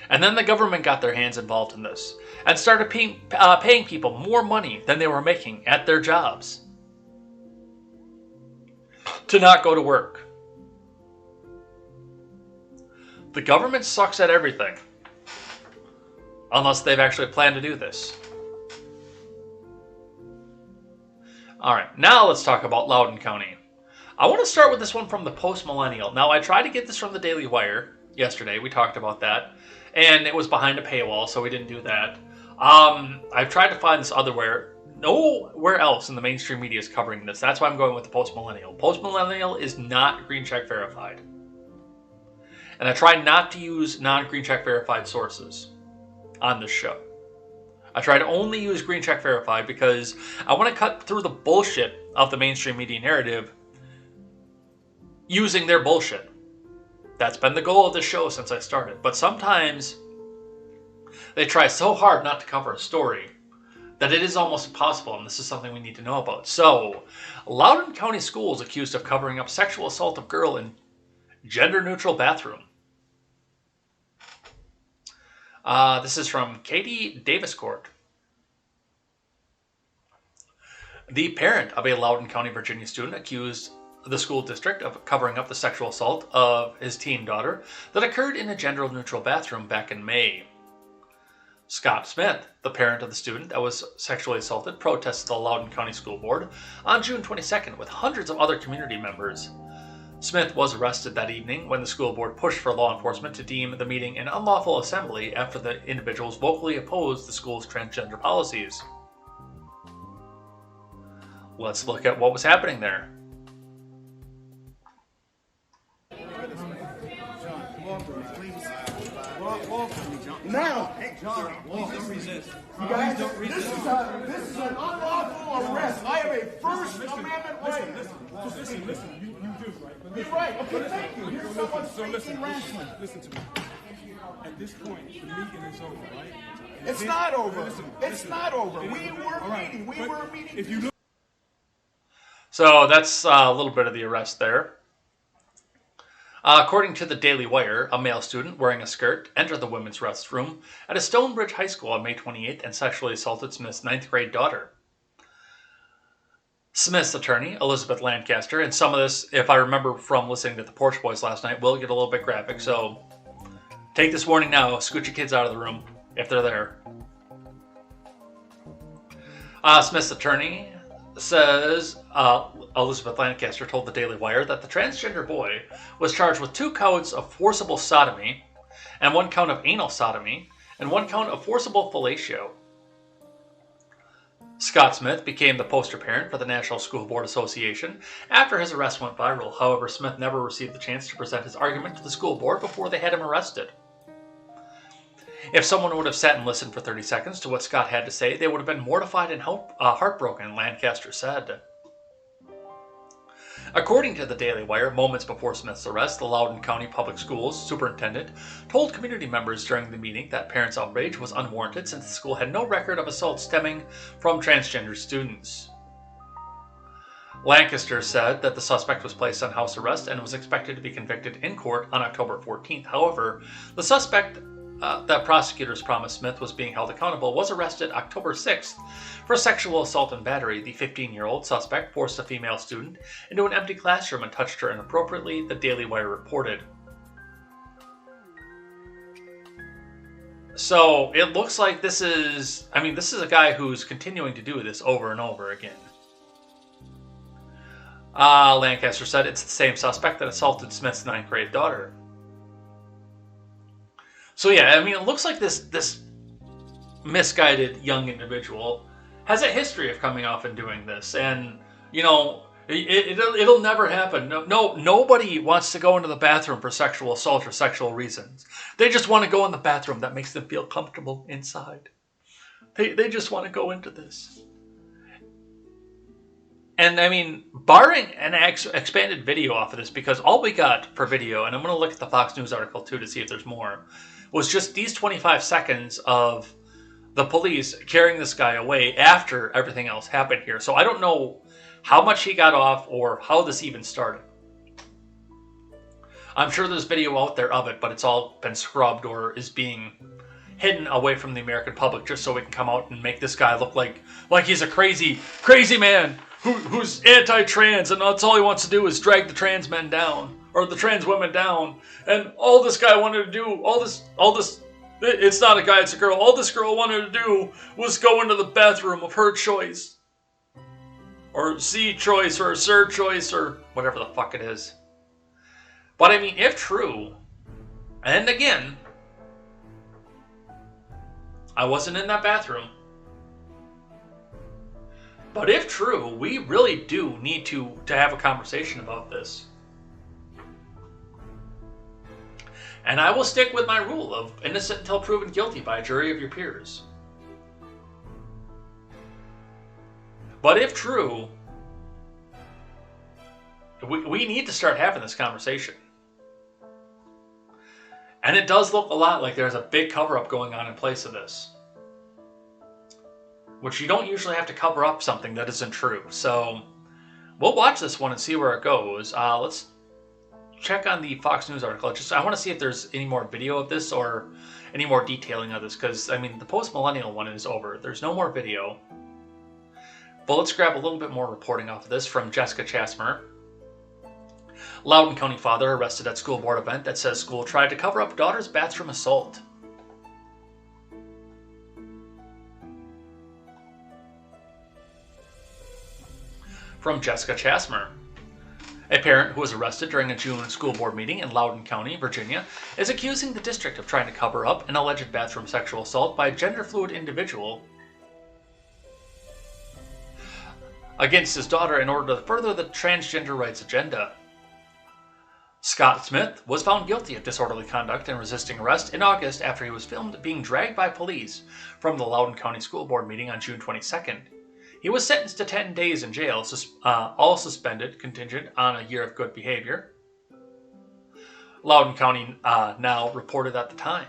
And then the government got their hands involved in this and started paying people more money than they were making at their jobs to not go to work. The government sucks at everything, unless they've actually planned to do this. Alright, now let's talk about Loudoun County. I want to start with this one from the Post-Millennial. Now, I tried to get this from the Daily Wire yesterday. We talked about that. And it was behind a paywall, so we didn't do that. I've tried to find this nowhere else in the mainstream media is covering this. That's why I'm going with the Post-Millennial. Post-Millennial is not Green Check verified. And I try not to use non-Green Check verified sources on this show. I try to only use Green Check verified because I want to cut through the bullshit of the mainstream media narrative using their bullshit. That's been the goal of the show since I started. But sometimes they try so hard not to cover a story that it is almost impossible, and this is something we need to know about. So, Loudoun County Schools accused of covering up sexual assault of girl in gender-neutral bathroom. This is from Katie Daviscourt. The parent of a Loudoun County, Virginia student accused the school district of covering up the sexual assault of his teen daughter that occurred in a gender-neutral bathroom back in May. Scott Smith, the parent of the student that was sexually assaulted, protested the Loudoun County School Board on June 22nd with hundreds of other community members. Smith was arrested that evening when the school board pushed for law enforcement to deem the meeting an unlawful assembly after the individuals vocally opposed the school's transgender policies. Let's look at what was happening there.
Now, hey, John, please don't resist. You guys, this is an unlawful arrest. I have a First Amendment right. Listen, you do, right? You're right. Okay, thank you. Here's someone speaking rationally.
Listen to me. At this point, the meeting is over, right?
It's not over. It's not over. We were meeting.
If you look.
So that's a little bit of the arrest there. According to the Daily Wire, a male student wearing a skirt entered the women's restroom at a Stonebridge High School on May 28th and sexually assaulted Smith's 9th grade daughter. Smith's attorney, Elizabeth Lancaster, and some of this, if I remember from listening to the Porch Boys last night, will get a little bit graphic, so take this warning now, scoot your kids out of the room if they're there. Smith's attorney says Elizabeth Lancaster told the Daily Wire that the transgender boy was charged with 2 counts of forcible sodomy and 1 count of anal sodomy and 1 count of forcible fellatio. Scott Smith became the poster parent for the National School Board Association after his arrest went viral. However, Smith never received the chance to present his argument to the school board before they had him arrested. If someone would have sat and listened for 30 seconds to what Scott had to say, they would have been mortified and heartbroken, Lancaster said. According to the Daily Wire, moments before Smith's arrest, the Loudoun County Public Schools superintendent told community members during the meeting that parents' outrage was unwarranted since the school had no record of assault stemming from transgender students. Lancaster said that the suspect was placed on house arrest and was expected to be convicted in court on October 14th. However, the suspect that prosecutors promised Smith was being held accountable was arrested October 6th for sexual assault and battery. The 15-year-old suspect forced a female student into an empty classroom and touched her inappropriately, the Daily Wire reported. So it looks like this is a guy who's continuing to do this over and over again. Lancaster said it's the same suspect that assaulted Smith's 9th grade daughter. So yeah, I mean, it looks like this misguided young individual has a history of coming off and doing this, and you know, it'll never happen. Nobody wants to go into the bathroom for sexual assault or sexual reasons. They just want to go in the bathroom that makes them feel comfortable inside. They just want to go into this. And I mean, barring an expanded video off of this, because all we got for video, and I'm going to look at the Fox News article too to see if there's more, was just these 25 seconds of the police carrying this guy away after everything else happened here. So I don't know how much he got off or how this even started. I'm sure there's video out there of it, but it's all been scrubbed or is being hidden away from the American public just so we can come out and make this guy look like he's a crazy man who's anti-trans, and that's all he wants to do is drag the trans men down or the trans women down. And all this guy wanted to do, all this, it's not a guy, it's a girl. All this girl wanted to do was go into the bathroom of her choice, or C choice, or Sir choice, or whatever the fuck it is. But I mean, if true, and again, I wasn't in that bathroom, but if true, we really do need to have a conversation about this. And I will stick with my rule of innocent until proven guilty by a jury of your peers. But if true, we need to start having this conversation. And it does look a lot like there's a big cover-up going on in place of this. Which you don't usually have to cover up something that isn't true. So we'll watch this one and see where it goes. Let's check on the Fox News article. I want to see if there's any more video of this or any more detailing of this, because I mean the post-millennial one is over. There's no more video. But let's grab a little bit more reporting off of this from Jessica Chasmer. Loudoun County father arrested at school board event that says school tried to cover up daughter's bathroom assault. From Jessica Chasmer. A parent who was arrested during a June school board meeting in Loudoun County, Virginia, is accusing the district of trying to cover up an alleged bathroom sexual assault by a gender-fluid individual against his daughter in order to further the transgender rights agenda. Scott Smith was found guilty of disorderly conduct and resisting arrest in August after he was filmed being dragged by police from the Loudoun County School Board meeting on June 22nd. He was sentenced to 10 days in jail, all suspended, contingent on a year of good behavior. Loudoun County now reported at the time.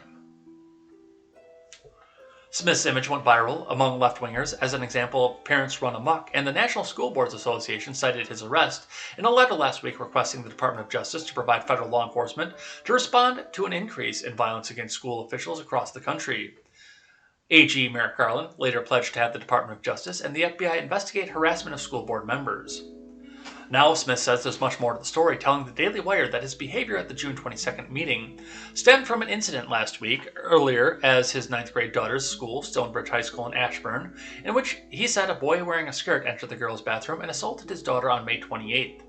Smith's image went viral among left-wingers as an example of parents run amok, and the National School Boards Association cited his arrest in a letter last week requesting the Department of Justice to provide federal law enforcement to respond to an increase in violence against school officials across the country. AG Merrick Garland later pledged to have the Department of Justice and the FBI investigate harassment of school board members. Now, Smith says there's much more to the story, telling the Daily Wire that his behavior at the June 22nd meeting stemmed from an incident last week, earlier as his 9th grade daughter's school, Stonebridge High School in Ashburn, in which he said a boy wearing a skirt entered the girl's bathroom and assaulted his daughter on May 28th.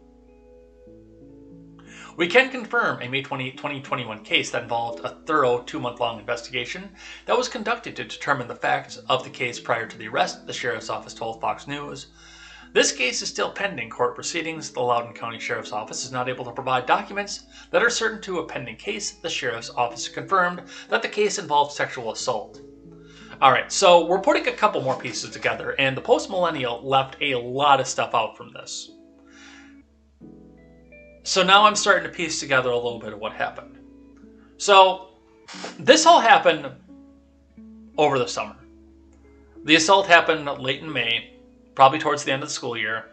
We can confirm a May 28, 2021 case that involved a thorough 2-month-long investigation that was conducted to determine the facts of the case prior to the arrest, the sheriff's office told Fox News. This case is still pending court proceedings. The Loudoun County Sheriff's Office is not able to provide documents that are certain to a pending case. The Sheriff's Office confirmed that the case involved sexual assault. Alright, so we're putting a couple more pieces together, and the post-millennial left a lot of stuff out from this. So now I'm starting to piece together a little bit of what happened. So, this all happened over the summer. The assault happened late in May, probably towards the end of the school year,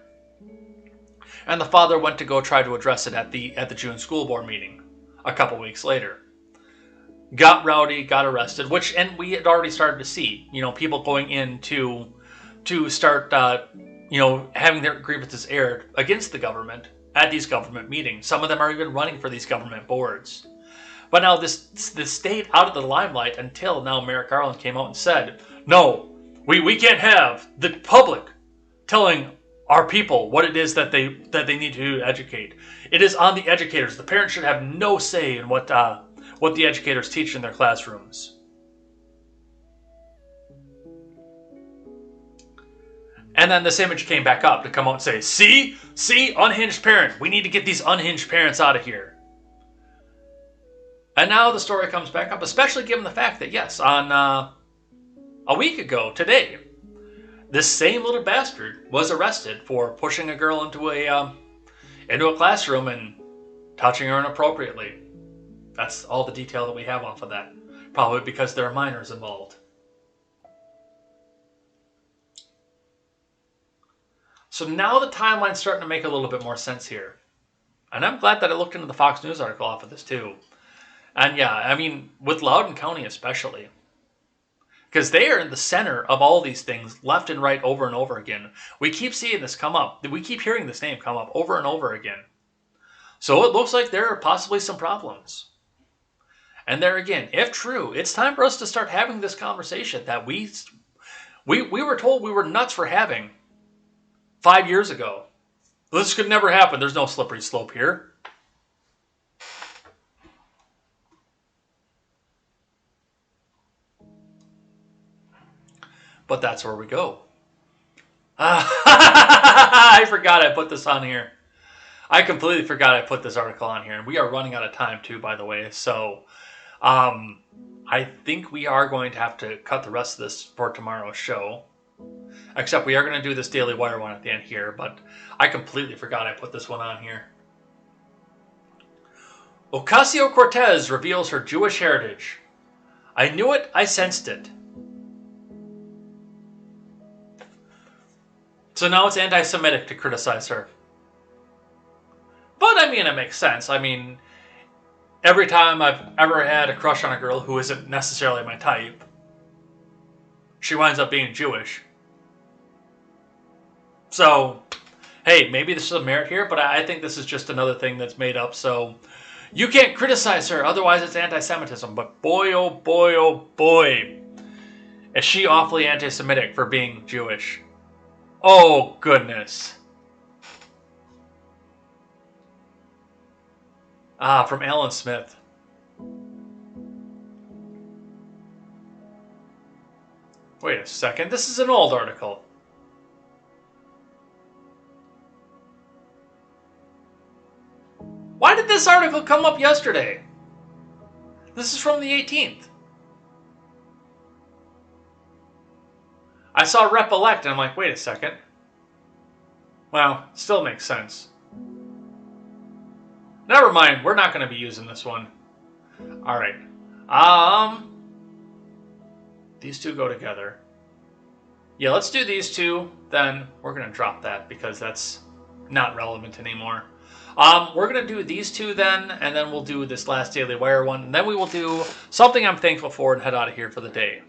and the father went to go try to address it at the June school board meeting a couple weeks later. Got rowdy, got arrested, and we had already started to see, people going in to start, having their grievances aired against the government at these government meetings. Some of them are even running for these government boards. But now this stayed out of the limelight until now Merrick Garland came out and said, no, we can't have the public telling our people what it is that they need to do to educate. It is on the educators. The parents should have no say in what what the educators teach in their classrooms. And then this image came back up to come out and say, see, unhinged parent. We need to get these unhinged parents out of here. And now the story comes back up, especially given the fact that, yes, on a week ago today, this same little bastard was arrested for pushing a girl into a classroom and touching her inappropriately. That's all the detail that we have off of that. Probably because there are minors involved. So now the timeline's starting to make a little bit more sense here. And I'm glad that I looked into the Fox News article off of this too. And yeah, I mean, with Loudoun County especially. Because they are in the center of all these things, left and right, over and over again. We keep seeing this come up. We keep hearing this name come up over and over again. So it looks like there are possibly some problems. And there again, if true, it's time for us to start having this conversation that we were told we were nuts for having 5 years ago. This could never happen. There's no slippery slope here. But that's where we go. I forgot I put this on here. I completely forgot I put this article on here. And we are running out of time too, by the way. So I think we are going to have to cut the rest of this for tomorrow's show. Except we are going to do this Daily Wire one at the end here. But I completely forgot I put this one on here. Ocasio-Cortez reveals her Jewish heritage. I knew it. I sensed it. So now it's anti-Semitic to criticize her. But I mean, it makes sense. I mean, every time I've ever had a crush on a girl who isn't necessarily my type, she winds up being Jewish. So, hey, maybe this is a merit here, but I think this is just another thing that's made up. So, you can't criticize her, otherwise it's anti-Semitism. But boy, oh boy, is she awfully anti-Semitic for being Jewish. Oh, goodness. From Alan Smith. Wait a second. This is an old article. Why did this article come up yesterday? This is from the 18th. I saw Rep-elect and I'm like, wait a second. Well, still makes sense. Never mind, we're not going to be using this one. Alright. These two go together. Yeah, let's do these two. Then we're going to drop that because that's not relevant anymore. We're going to do these two then, and then we'll do this last Daily Wire one. And then we will do something I'm thankful for and head out of here for the day.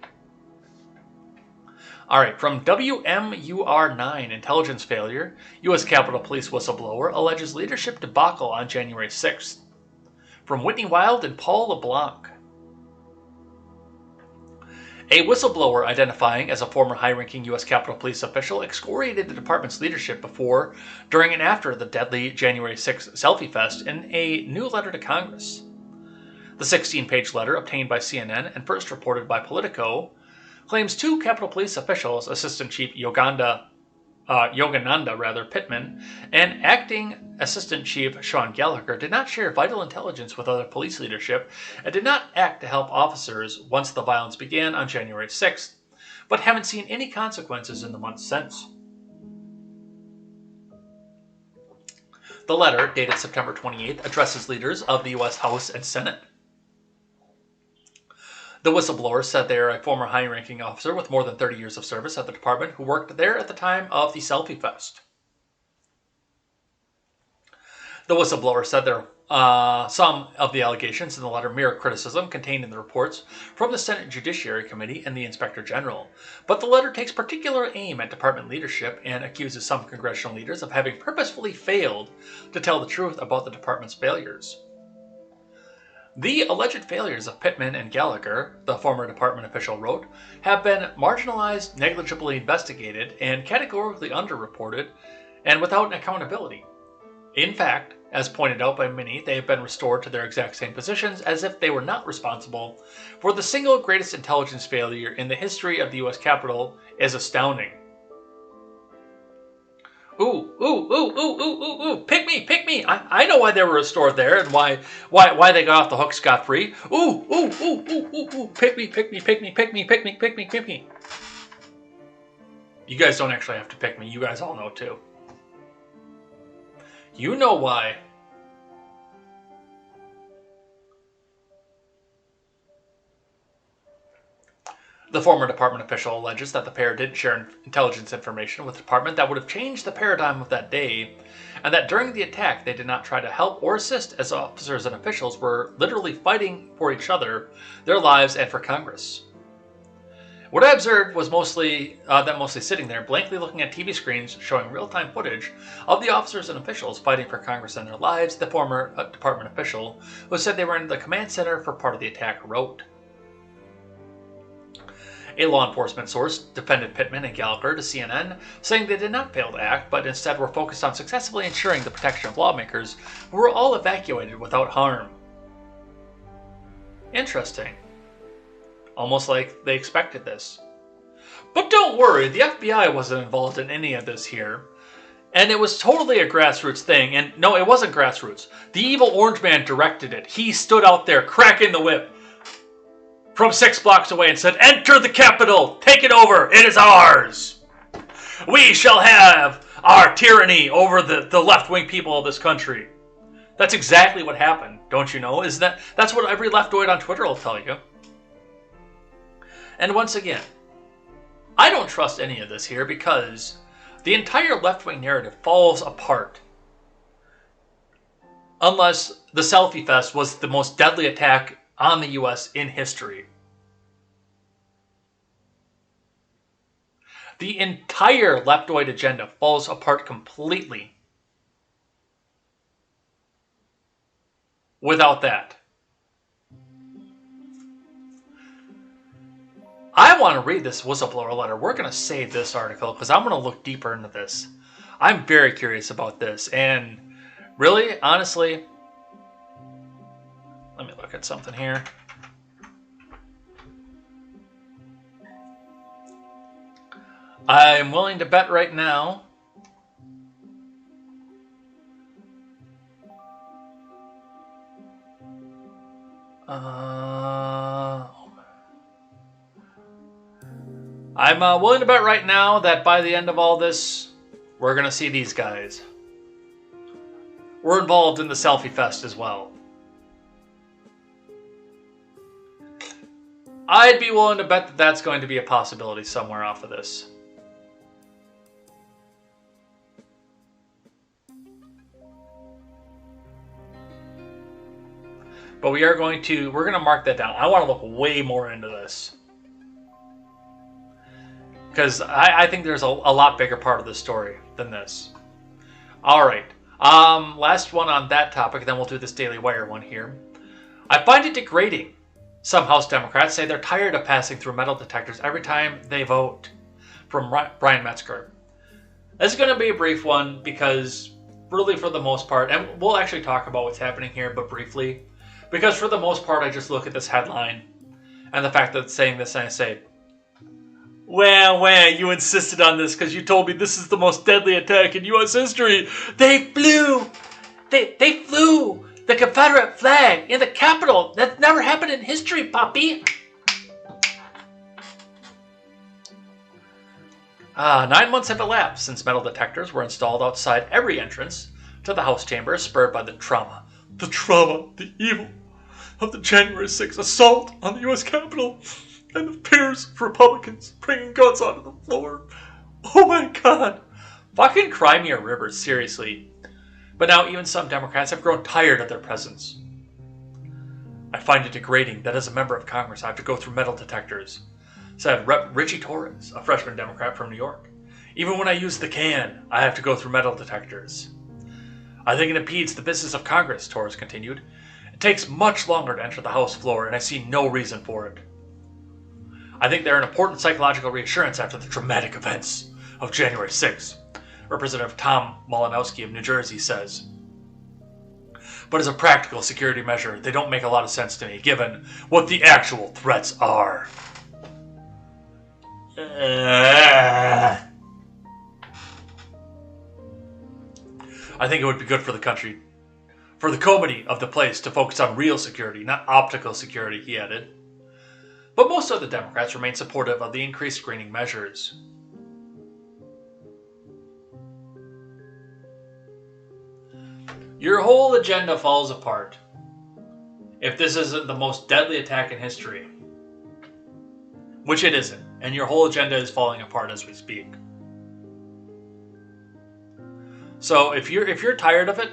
Alright, from WMUR9, intelligence failure, U.S. Capitol Police whistleblower alleges leadership debacle on January 6th. From Whitney Wild and Paul LeBlanc. A whistleblower identifying as a former high-ranking U.S. Capitol Police official excoriated the department's leadership before, during, and after the deadly January 6th selfie fest in a new letter to Congress. The 16-page letter, obtained by CNN and first reported by Politico, claims two Capitol Police officials, Assistant Chief Yogananda Pittman and Acting Assistant Chief Sean Gallagher, did not share vital intelligence with other police leadership and did not act to help officers once the violence began on January 6th, but haven't seen any consequences in the months since. The letter, dated September 28th, addresses leaders of the U.S. House and Senate. The whistleblower said they are a former high-ranking officer with more than 30 years of service at the department who worked there at the time of the selfie fest. The whistleblower said there some of the allegations in the letter mirror criticism contained in the reports from the Senate Judiciary Committee and the Inspector General, but the letter takes particular aim at department leadership and accuses some congressional leaders of having purposefully failed to tell the truth about the department's failures. The alleged failures of Pittman and Gallagher, the former department official wrote, have been marginalized, negligibly investigated, and categorically underreported, and without accountability. In fact, As pointed out by many, they have been restored to their exact same positions as if they were not responsible for the single greatest intelligence failure in the history of the U.S. Capitol is astounding. Ooh, ooh, ooh, ooh, ooh, ooh, ooh, pick me, pick me. I know why they were restored there and why they got off the hook scot-free. Ooh, ooh, ooh, ooh, ooh, ooh, pick me, pick me, pick me, pick me, pick me, pick me, pick me. You guys don't actually have to pick me. You guys all know too. You know why. The former department official alleges that the pair didn't share intelligence information with the department that would have changed the paradigm of that day, and that during the attack they did not try to help or assist as officers and officials were literally fighting for each other, their lives, and for Congress. What I observed was mostly sitting there, blankly looking at TV screens showing real-time footage of the officers and officials fighting for Congress and their lives, the former department official, who said they were in the command center for part of the attack, wrote. A law enforcement source defended Pittman and Gallagher to CNN, saying they did not fail to act, but instead were focused on successfully ensuring the protection of lawmakers who were all evacuated without harm. Interesting. Almost like they expected this. But don't worry, the FBI wasn't involved in any of this here. And it was totally a grassroots thing. And no, it wasn't grassroots. The evil orange man directed it. He stood out there cracking the whip from 6 blocks away and said, "Enter the Capitol! Take it over! It is ours! We shall have our tyranny over the left-wing people of this country." That's exactly what happened, don't you know? That's what every leftoid on Twitter will tell you. And once again, I don't trust any of this here because the entire left-wing narrative falls apart. Unless the Selfie Fest was the most deadly attack on the U.S. in history. The entire leftoid agenda falls apart completely without that. I want to read this whistleblower letter. We're going to save this article because I'm going to look deeper into this. I'm very curious about this. And really, honestly, let me look at something here. I'm willing to bet right now I'm willing to bet right now that by the end of all this, we're going to see these guys. We're involved in the Selfie Fest as well. I'd be willing to bet that that's going to be a possibility somewhere off of this. But we're going to mark that down. I want to look way more into this. Because I think there's a lot bigger part of the story than this. Alright. Last one on that topic, then we'll do this Daily Wire one here. I find it degrading. Some House Democrats say they're tired of passing through metal detectors every time they vote. From Brian Metzger. This is going to be a brief one because really for the most part, and we'll actually talk about what's happening here, but briefly. Because for the most part, I just look at this headline and the fact that it's saying this and I say, well, you insisted on this because you told me this is the most deadly attack in U.S. history. They flew the Confederate flag in the Capitol. That's never happened in history, Poppy. 9 months have elapsed since metal detectors were installed outside every entrance to the House chamber, spurred by the trauma, the evil of the January 6th assault on the U.S. Capitol and the fears of Republicans bringing guns onto the floor. Oh my God. Fucking cry me a river, seriously. But now even some Democrats have grown tired of their presence. I find it degrading that as a member of Congress I have to go through metal detectors, said Rep. Richie Torres, a freshman Democrat from New York. Even when I use the can, I have to go through metal detectors. I think it impedes the business of Congress, Torres continued. It takes much longer to enter the House floor, and I see no reason for it. I think they're an important psychological reassurance after the dramatic events of January 6th, Representative Tom Malinowski of New Jersey says. but as a practical security measure, they don't make a lot of sense to me, given what the actual threats are. I think it would be good for the country, for the comity of the place, to focus on real security, not optical security, he added. But most of the Democrats remain supportive of the increased screening measures. Your whole agenda falls apart if this isn't the most deadly attack in history. Which it isn't, and your whole agenda is falling apart as we speak. So if you're tired of it,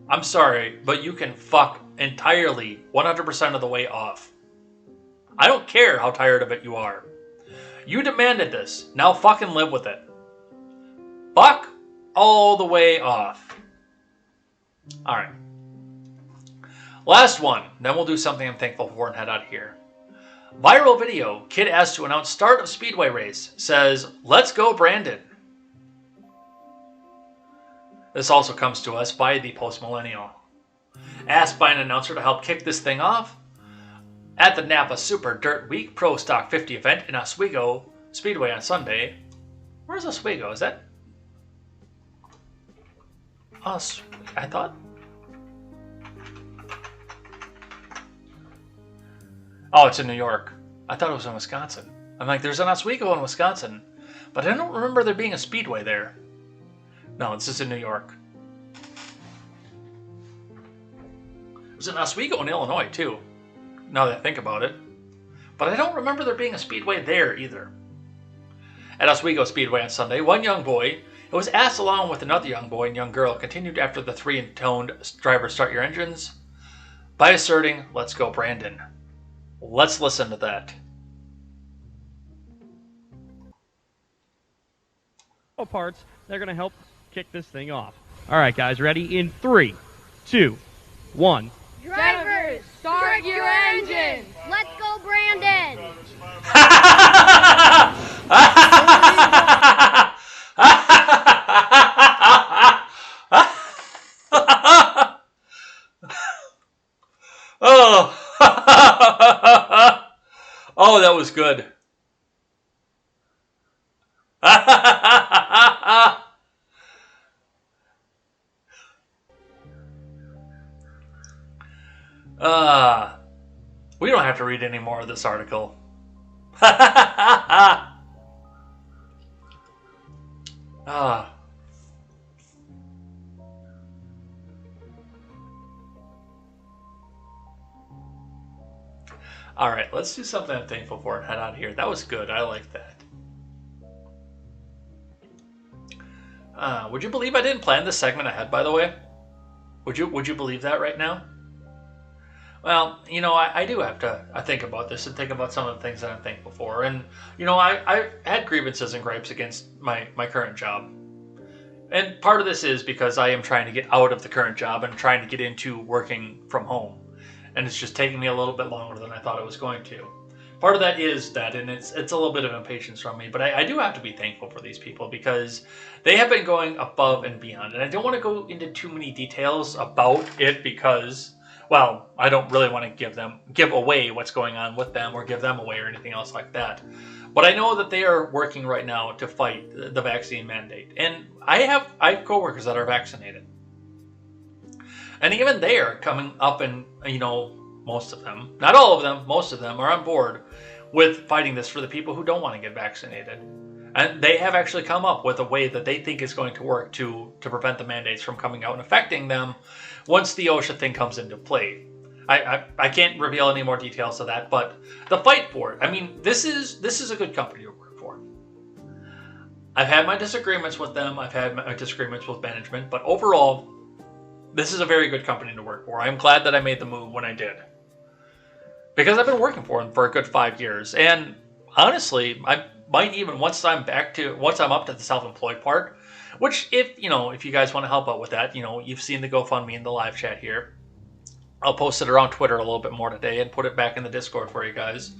I'm sorry, but you can fuck entirely 100% of the way off. I don't care how tired of it you are. You demanded this. Now fucking live with it. Fuck all the way off. Alright. Last one. Then we'll do something I'm thankful for and head out of here. Viral video. Kid asked to announce start of Speedway race. Says, let's go Brandon. This also comes to us by the Post-Millennial. Asked by an announcer to help kick this thing off. At the Napa Super Dirt Week Pro Stock 50 event in Oswego Speedway on Sunday. Where's Oswego? Is that... I thought... Oh, it's in New York. I thought it was in Wisconsin. I'm like, there's an Oswego in Wisconsin, but I don't remember there being a speedway there. No, this is in New York. There's an Oswego in Illinois, too, now that I think about it. But I don't remember there being a speedway there, either. At Oswego Speedway on Sunday, one young boy who was asked along with another young boy and young girl continued after the three intoned "Driver, start your engines" by asserting, "Let's go, Brandon." Let's listen to that.
Parts, they're going to help kick this thing off. All right, guys, ready? In 3, 2, 1.
Drivers, start your engines. Let's go, Brandon.
Oh. Oh, that was good. We don't have to read any more of this article. Alright, let's do something I'm thankful for and head out of here. That was good. I like that. Would you believe I didn't plan this segment ahead, by the way? Would you believe that right now? Well, you know, I do have to think about this and think about some of the things that I'm thankful for. And, you know, I had grievances and gripes against my current job. And part of this is because I am trying to get out of the current job and trying to get into working from home. And it's just taking me a little bit longer than I thought it was going to. Part of that is that, and it's a little bit of impatience from me, but I do have to be thankful for these people because they have been going above and beyond. And I don't want to go into too many details about it because, well, I don't really want to give away what's going on with them or give them away or anything else like that. But I know that they are working right now to fight the vaccine mandate. And I have coworkers that are vaccinated. And even they are coming up and, you know, most of them, not all of them, most of them are on board with fighting this for the people who don't want to get vaccinated. And they have actually come up with a way that they think is going to work to prevent the mandates from coming out and affecting them once the OSHA thing comes into play. I can't reveal any more details of that, but the fight for it, I mean, this is a good company to work for. I've had my disagreements with them, I've had my disagreements with management, but overall, this is a very good company to work for. I'm glad that I made the move when I did. Because I've been working for them for a good 5 years. And honestly, I might even, once I'm up to the self-employed part, which if you guys want to help out with that, you've seen the GoFundMe in the live chat here. I'll post it around Twitter a little bit more today and put it back in the Discord for you guys.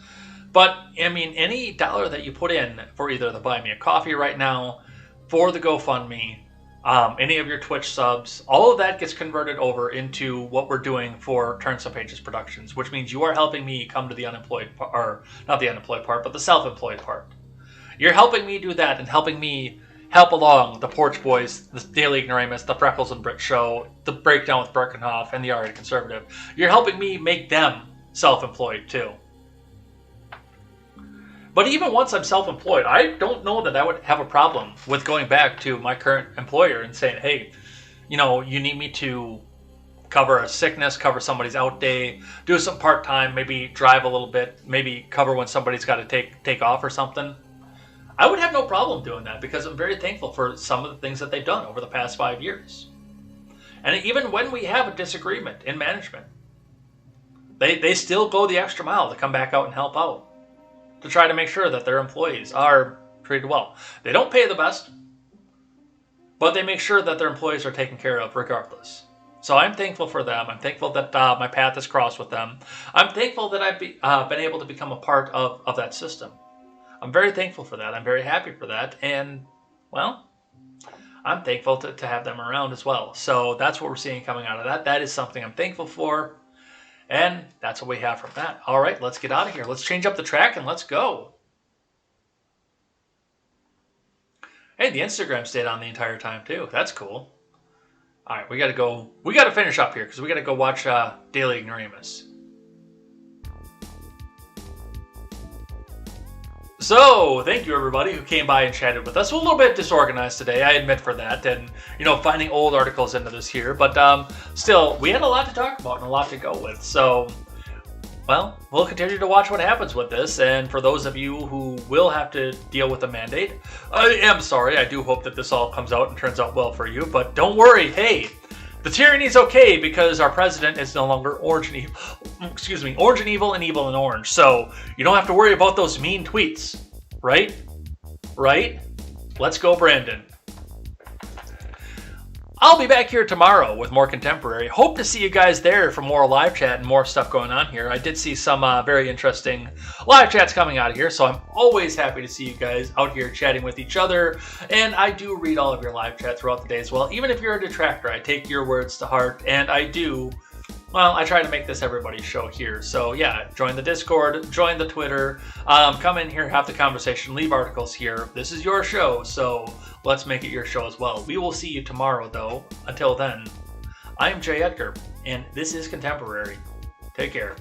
But, I mean, any dollar that you put in for either the Buy Me a Coffee right now, for the GoFundMe, any of your Twitch subs, all of that gets converted over into what we're doing for Turns Some Pages Productions, which means you are helping me come to the unemployed part, or not the unemployed part, but the self-employed part. You're helping me do that and helping me help along the Porch Boys, the Daily Ignoramus, the Freckles and Brit Show, the Breakdown with Birkenhoff, and the Already Conservative. You're helping me make them self-employed too. But even once I'm self-employed, I don't know that I would have a problem with going back to my current employer and saying, hey, you know, you need me to cover a sickness, cover somebody's out day, do some part-time, maybe drive a little bit, maybe cover when somebody's got to take off or something. I would have no problem doing that because I'm very thankful for some of the things that they've done over the past 5 years. And even when we have a disagreement in management, they still go the extra mile to come back out and help out, to try to make sure that their employees are treated well. They don't pay the best, but they make sure that their employees are taken care of regardless. So I'm thankful for them. I'm thankful that my path is crossed with them. I'm thankful that I've been able to become a part of that system. I'm very thankful for that. I'm very happy for that. And, well, I'm thankful to have them around as well. So that's what we're seeing coming out of that. That is something I'm thankful for. And that's what we have from that. All right, let's get out of here. Let's change up the track and let's go. Hey, the Instagram stayed on the entire time too. That's cool. All right, we got to go. We got to finish up here because we got to go watch Daily Ignoramus. So, thank you everybody who came by and chatted with us. We're a little bit disorganized today, I admit for that, and, you know, finding old articles into this here, but still, we had a lot to talk about and a lot to go with, so, well, we'll continue to watch what happens with this, and for those of you who will have to deal with a mandate, I am sorry, I do hope that this all comes out and turns out well for you, but don't worry, hey, the tyranny's okay because our president is no longer orange and evil. Excuse me, orange and evil and evil and orange. So you don't have to worry about those mean tweets, right? Right? Let's go, Brandon. I'll be back here tomorrow with more contemporary. Hope to see you guys there for more live chat and more stuff going on here. I did see some very interesting live chats coming out of here, so I'm always happy to see you guys out here chatting with each other. And I do read all of your live chat throughout the day as well. Even if you're a detractor, I take your words to heart, and I do. Well, I try to make this everybody's show here. So yeah, join the Discord, join the Twitter, come in here, have the conversation, leave articles here. This is your show, so let's make it your show as well. We will see you tomorrow, though. Until then, I am Jay Edgar, and this is Contemporary. Take care.